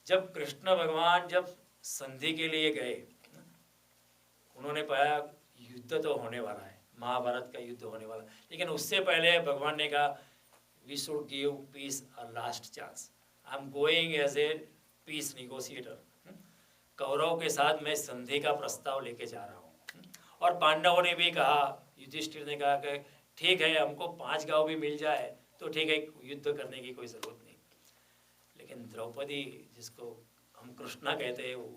जब कृष्ण भगवान जब संधि के लिए गए, उन्होंने पाया युद्ध तो होने वाला है, महाभारत का युद्ध होने वाला, लेकिन उससे पहले भगवान ने कहा we should give peace a last chance. I am going as a peace negotiator. Kaurava के साथ मैं संधि का प्रस्ताव लेके जा रहा हूँ। और पांडवों ने भी कहा, युधिष्ठिर ने कहा कि ठीक है, हमको 5 गांव भी मिल जाए तो ठीक है, युद्ध करने की कोई ज़रूरत नहीं। लेकिन द्रौपदी, जिसको हम कृष्णा कहते हैं, वो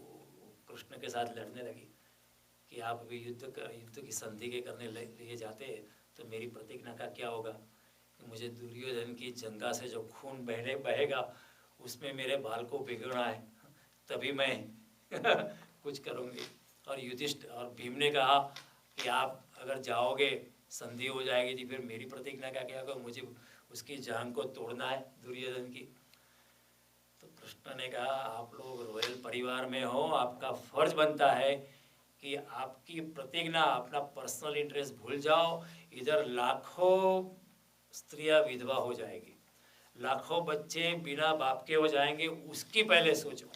कृष्ण के साथ लड़ने लगी कि आप अभी युद्ध की संधि के करने लिए जाते हैं तो मेरी प्रतिज्ञा का क्या होगा, कि मुझे दुर्योधन की जंगा से जो खून बहेगा उसमें मेरे बाल को बिगड़ना है, तभी मैं कुछ करूँगी। और युधिष्ठिर और भीम ने कहा कि आप अगर जाओगे, संधि हो जाएगी तो फिर मेरी प्रतिज्ञा का क्या होगा, मुझे उसकी जान को तोड़ना है दुर्योधन की। तो कृष्ण ने कहा, आप लोग रॉयल परिवार में हो, आपका फर्ज बनता है कि आपकी प्रतिज्ञा, अपना पर्सनल इंटरेस्ट भूल जाओ। इधर लाखों स्त्रियां विधवा हो जाएगी, लाखों बच्चे बिना बाप के हो जाएंगे, उसकी पहले सोचो।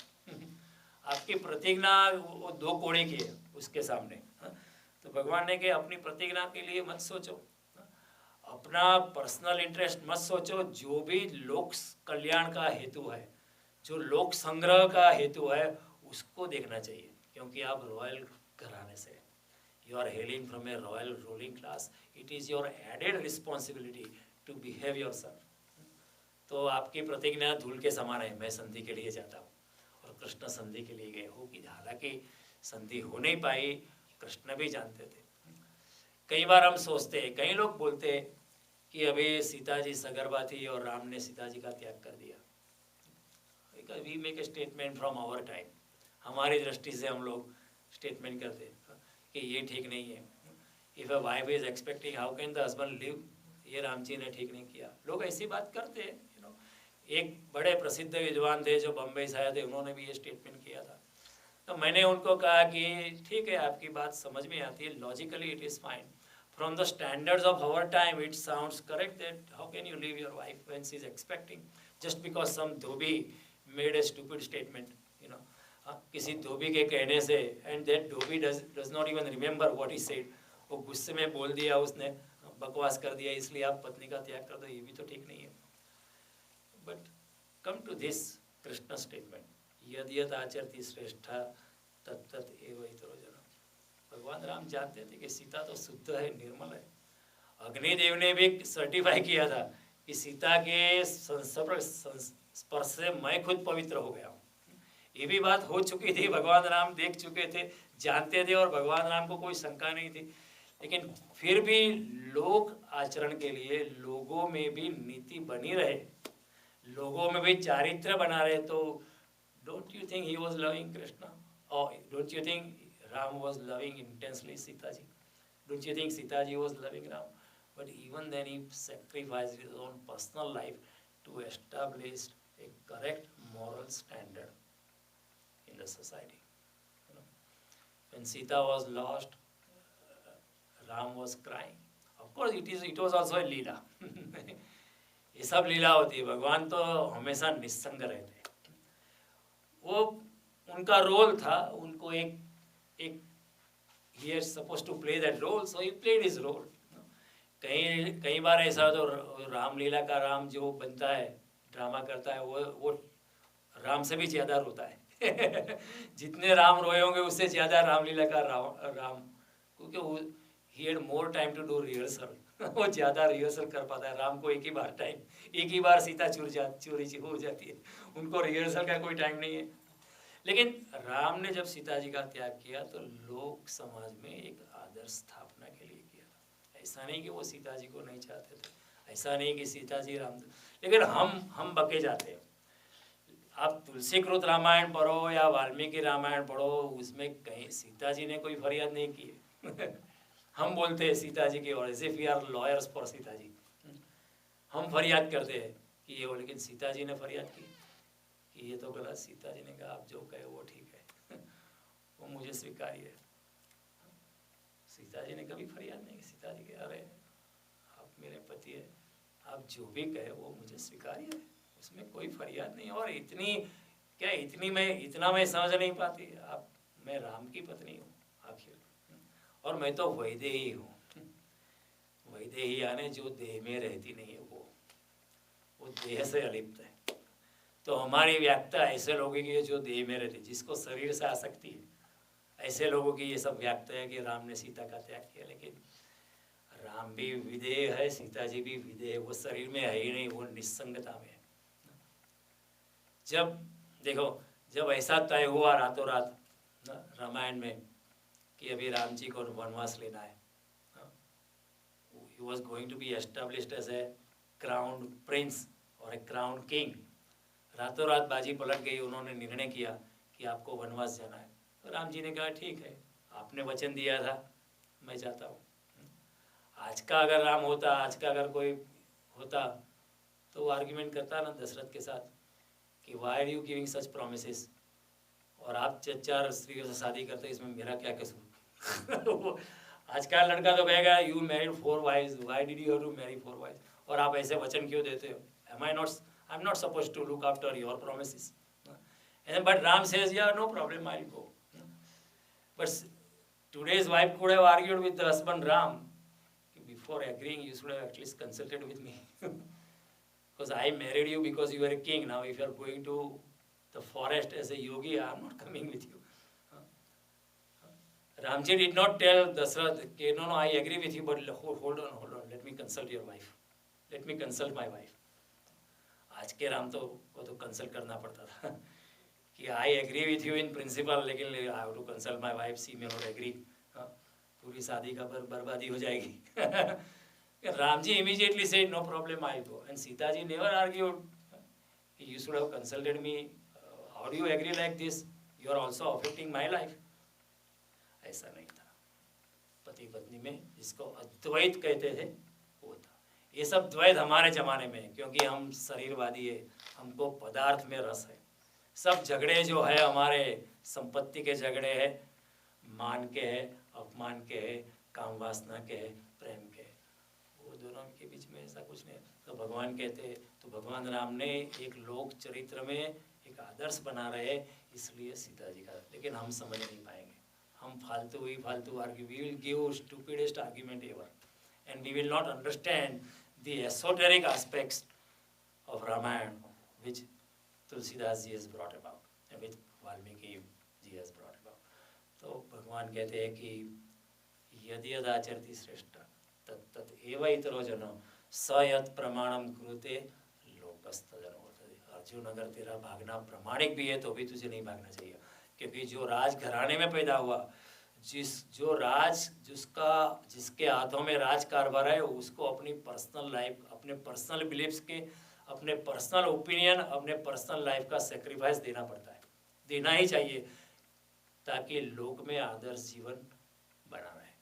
आपकी प्रतिज्ञा वो 2 कोड़े की है उसके सामने। तो भगवान ने कहा अपनी प्रतिज्ञा के लिए मत सोचो, अपना पर्सनल इंटरेस्ट मत सोचो, जो भी लोक कल्याण का हेतु है, जो लोक संग्रह का हेतु है, उसको देखना चाहिए। क्योंकि आप रॉयल घराने से, you are hailing from a royal ruling class, it is your added responsibility to behave yourself. तो आपकी प्रतिज्ञा धूल के समान है, मैं संधि के लिए जाता हूँ। और कृष्ण संधि के लिए गए हो, कि हालांकि संधि हो नहीं पाई, कृष्ण भी जानते थे। कई बार हम सोचते हैं, कई लोग बोलते हैं कि अभी सीता जी सगर्भा थी और राम ने सीता जी का त्याग कर दिया। We make a statement from our time, हमारी दृष्टि से हम लोग स्टेटमेंट करते हैं कि ये ठीक नहीं है। If a wife is expecting, how can the husband live, ये राम जी ने ठीक नहीं किया। लोग ऐसी बात करते हैं, यू नो। एक बड़े प्रसिद्ध विद्वान थे जो बम्बई से आए थे, उन्होंने भी ये स्टेटमेंट किया था। तो मैंने उनको कहा कि ठीक है, आपकी बात समझ में आती है, logically it is fine, from the standards of our time it sounds correct that how can you leave your wife when she is expecting, just because some dhobi made a stupid statement, you know. किसी धोबी के कहने से, and that dhobi does not even remember what he said, वो गुस्से में बोल दिया, उसने बकवास कर दिया, इसलिए आप पत्नी का त्याग कर दो, ये भी तो ठीक नहीं है। But come to this Krishna statement, यद यद आचरति श्रेष्ठा तत्तत एव इतरो जन। भगवान राम जानते थे कि सीता तो शुद्ध है, निर्मल है। अग्निदेव ने भी सर्टिफाई किया था कि सीता के स्पर्श से मैं खुद पवित्र हो गया हूँ। ये भी बात हो चुकी थी, भगवान राम देख चुके थे, जानते थे, और भगवान राम को कोई शंका नहीं थी। लेकिन फिर भी लोक आचरण के लिए लोगों में भी नीति बनी रहे, लोगों में भी चारित्र बना रहे। तो don't you think he was loving Krishna, और don't you think Ram was loving intensely Sita ji, don't you think Sita ji was loving Ram? But even then he sacrificed his own personal life to establish a correct moral standard in the society, you know. When Sita was lost, Ram was crying. Of course it was also a लीला। ये सब लीला होती है, भगवान तो हमेशा निस्संग रहते हैं। वो उनका रोल था, उनको एक he is supposed to play that role, so he played his role। कई बार ऐसा तो रामलीला का राम जो बनता है, ड्रामा करता है, वो राम से भी ज़्यादा रोता है। जितने राम रोए होंगे उससे ज़्यादा रामलीला का राम, क्योंकि he had more time to do rehearsal। वो ज़्यादा रिहर्सल कर पाता है। राम को एक ही बार सीता चोरी हो जाती है, उनको रिहर्सल का कोई टाइम नहीं है। लेकिन राम ने जब सीता जी का त्याग किया तो लोक समाज में एक आदर्श स्थापना के लिए किया था। ऐसा नहीं कि वो सीता जी को नहीं चाहते थे, ऐसा नहीं कि सीता जी राम, लेकिन हम बके जाते हैं। आप तुलसीकृत रामायण पढ़ो या वाल्मीकि रामायण पढ़ो, उसमें कहीं सीता जी ने कोई फरियाद नहीं की। हम बोलते हैं सीता जी की, और as if we are lawyers for Sita ji, हम फरियाद करते हैं कि ये, लेकिन सीता जी ने फरियाद की कि ये तो गलत। सीता जी ने कहा आप जो कहे वो ठीक है, वो मुझे स्वीकार्य है। सीता जी ने कभी फरियाद नहीं की। सीता जी के अरे आप मेरे पति है, आप जो भी कहे वो मुझे स्वीकार्य है, उसमें कोई फरियाद नहीं। और इतना मैं समझ नहीं पाती। आप, मैं राम की पत्नी हूँ आखिर, और मैं तो वैदेही हूँ। वैदेही यानी जो देह में रहती नहीं है, वो देह से अलिप्त है। तो हमारी व्याख्या ऐसे लोगों की है जो देह में रहते, जिसको शरीर से आसक्ति है, ऐसे लोगों की ये सब व्याख्या है कि राम ने सीता का त्याग किया। लेकिन राम भी विधेय है, सीता जी भी विधेय है। वो शरीर में है ही नहीं, वो निस्संगता में है। जब देखो, जब ऐसा तय हुआ रातों रात रामायण में कि अभी राम जी को वनवास लेना है, he was going to be established as a crowned prince और a crowned king। रातों रात बाजी पलट गई, उन्होंने निर्णय किया कि आपको वनवास जाना है। तो राम जी ने कहा ठीक है, आपने वचन दिया था, मैं जाता हूँ। आज का अगर राम होता, आज का अगर कोई होता, तो वो आर्ग्यूमेंट करता ना दशरथ के साथ कि why are you giving such promises, और आप 4 स्त्रियों से शादी करते, इसमें मेरा क्या कसूर। आज का लड़का तो कहेगा you married 4 wifes, why did you have to marry 4 wifes, और आप ऐसे वचन क्यों देते हो? I am not supposed to look after your promises. But Ram says yeah no problem, I will go. But today's wife could have argued with the husband Ram, before agreeing you should have at least consulted with me, because I married you because you are a king. Now if you are going to the forest as a yogi, I am not coming with you. Ramji did not tell Dasrath, okay, no, I agree with you, but hold on, let me consult your wife. Let me consult my wife. आज के राम तो वो तो consult करना पड़ता था कि I agree with you in principle, लेकिन I have to consult my wife, she may not agree, पूरी शादी का बर्बादी हो जाएगी। Ram ji immediately said no problem, I go. And Sita ji never argued, you should have consulted me, how do you agree like this, you are also affecting my life. ऐसा नहीं था। पति पत्नी में जिसको अद्वैत कहते थे वो था। ये सब द्वैत हमारे जमाने में है, क्योंकि हम शरीरवादी है, हमको पदार्थ में रस है। सब झगड़े जो है हमारे संपत्ति के झगड़े हैं, मान के है, अपमान के है, काम वासना के है, प्रेम के है। वो दोनों के बीच में ऐसा कुछ नहीं है। तो भगवान कहते हैं, तो भगवान राम ने एक लोक चरित्र में एक आदर्श बना रहे, इसलिए सीता जी का, लेकिन हम समझ नहीं पाएंगे। हम फालतू argue, we will give stupidest argument ever, and we will not understand the esoteric aspects of Ramayana which Tulsidas ji has brought about and which Valmiki ji has brought about। तो भगवान कहते हैं कि यदि यदाचरति श्रेष्ठ तत्तत् एव इतरो जनो स यत् प्रमाणम कुरुते लोकस्तदनु वर्तते। अर्जुन, अगर तेरा भागना प्रमाणिक भी है तो भी तुझे नहीं भागना चाहिए, क्योंकि जो राज घराने में पैदा हुआ, जिसके हाथों में राज कारभार है, उसको अपनी पर्सनल लाइफ, अपने पर्सनल बिलीफ्स के, अपने पर्सनल ओपिनियन, अपने पर्सनल लाइफ का सेक्रीफाइस देना पड़ता है, देना ही चाहिए, ताकि लोक में आदर्श जीवन बना रहे।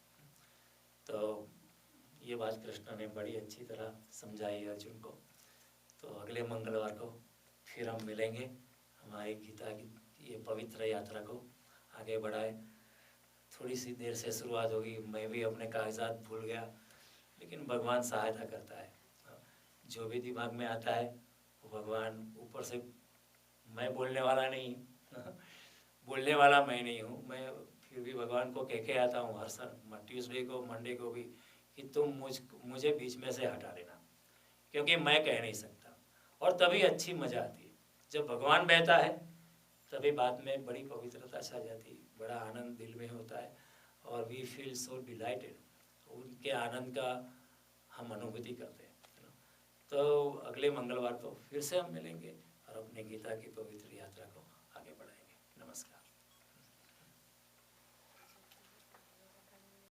तो ये बात कृष्ण ने बड़ी अच्छी तरह समझाई अर्जुन को। तो अगले मंगलवार को फिर हम मिलेंगे, हमारी गीता की ये पवित्र यात्रा को आगे बढ़ाए। थोड़ी सी देर से शुरुआत होगी, मैं भी अपने कागजात भूल गया, लेकिन भगवान सहायता करता है। जो भी दिमाग में आता है वो भगवान ऊपर से, मैं बोलने वाला नहीं बोलने वाला मैं नहीं हूँ, मैं फिर भी भगवान को कह के आता हूँ हर ट्यूसडे को, मंडे को भी, कि तुम मुझे बीच में से हटा देना, क्योंकि मैं कह नहीं सकता। और तभी अच्छी मज़ा आती है, जब भगवान बहता है तभी बात में बड़ी पवित्रता छा जाती, बड़ा आनंद दिल में होता है, और वी फील सो डिलाइटेड, उनके आनंद का हम अनुभूति करते हैं। तो अगले मंगलवार को फिर से हम मिलेंगे और अपने गीता की पवित्र यात्रा को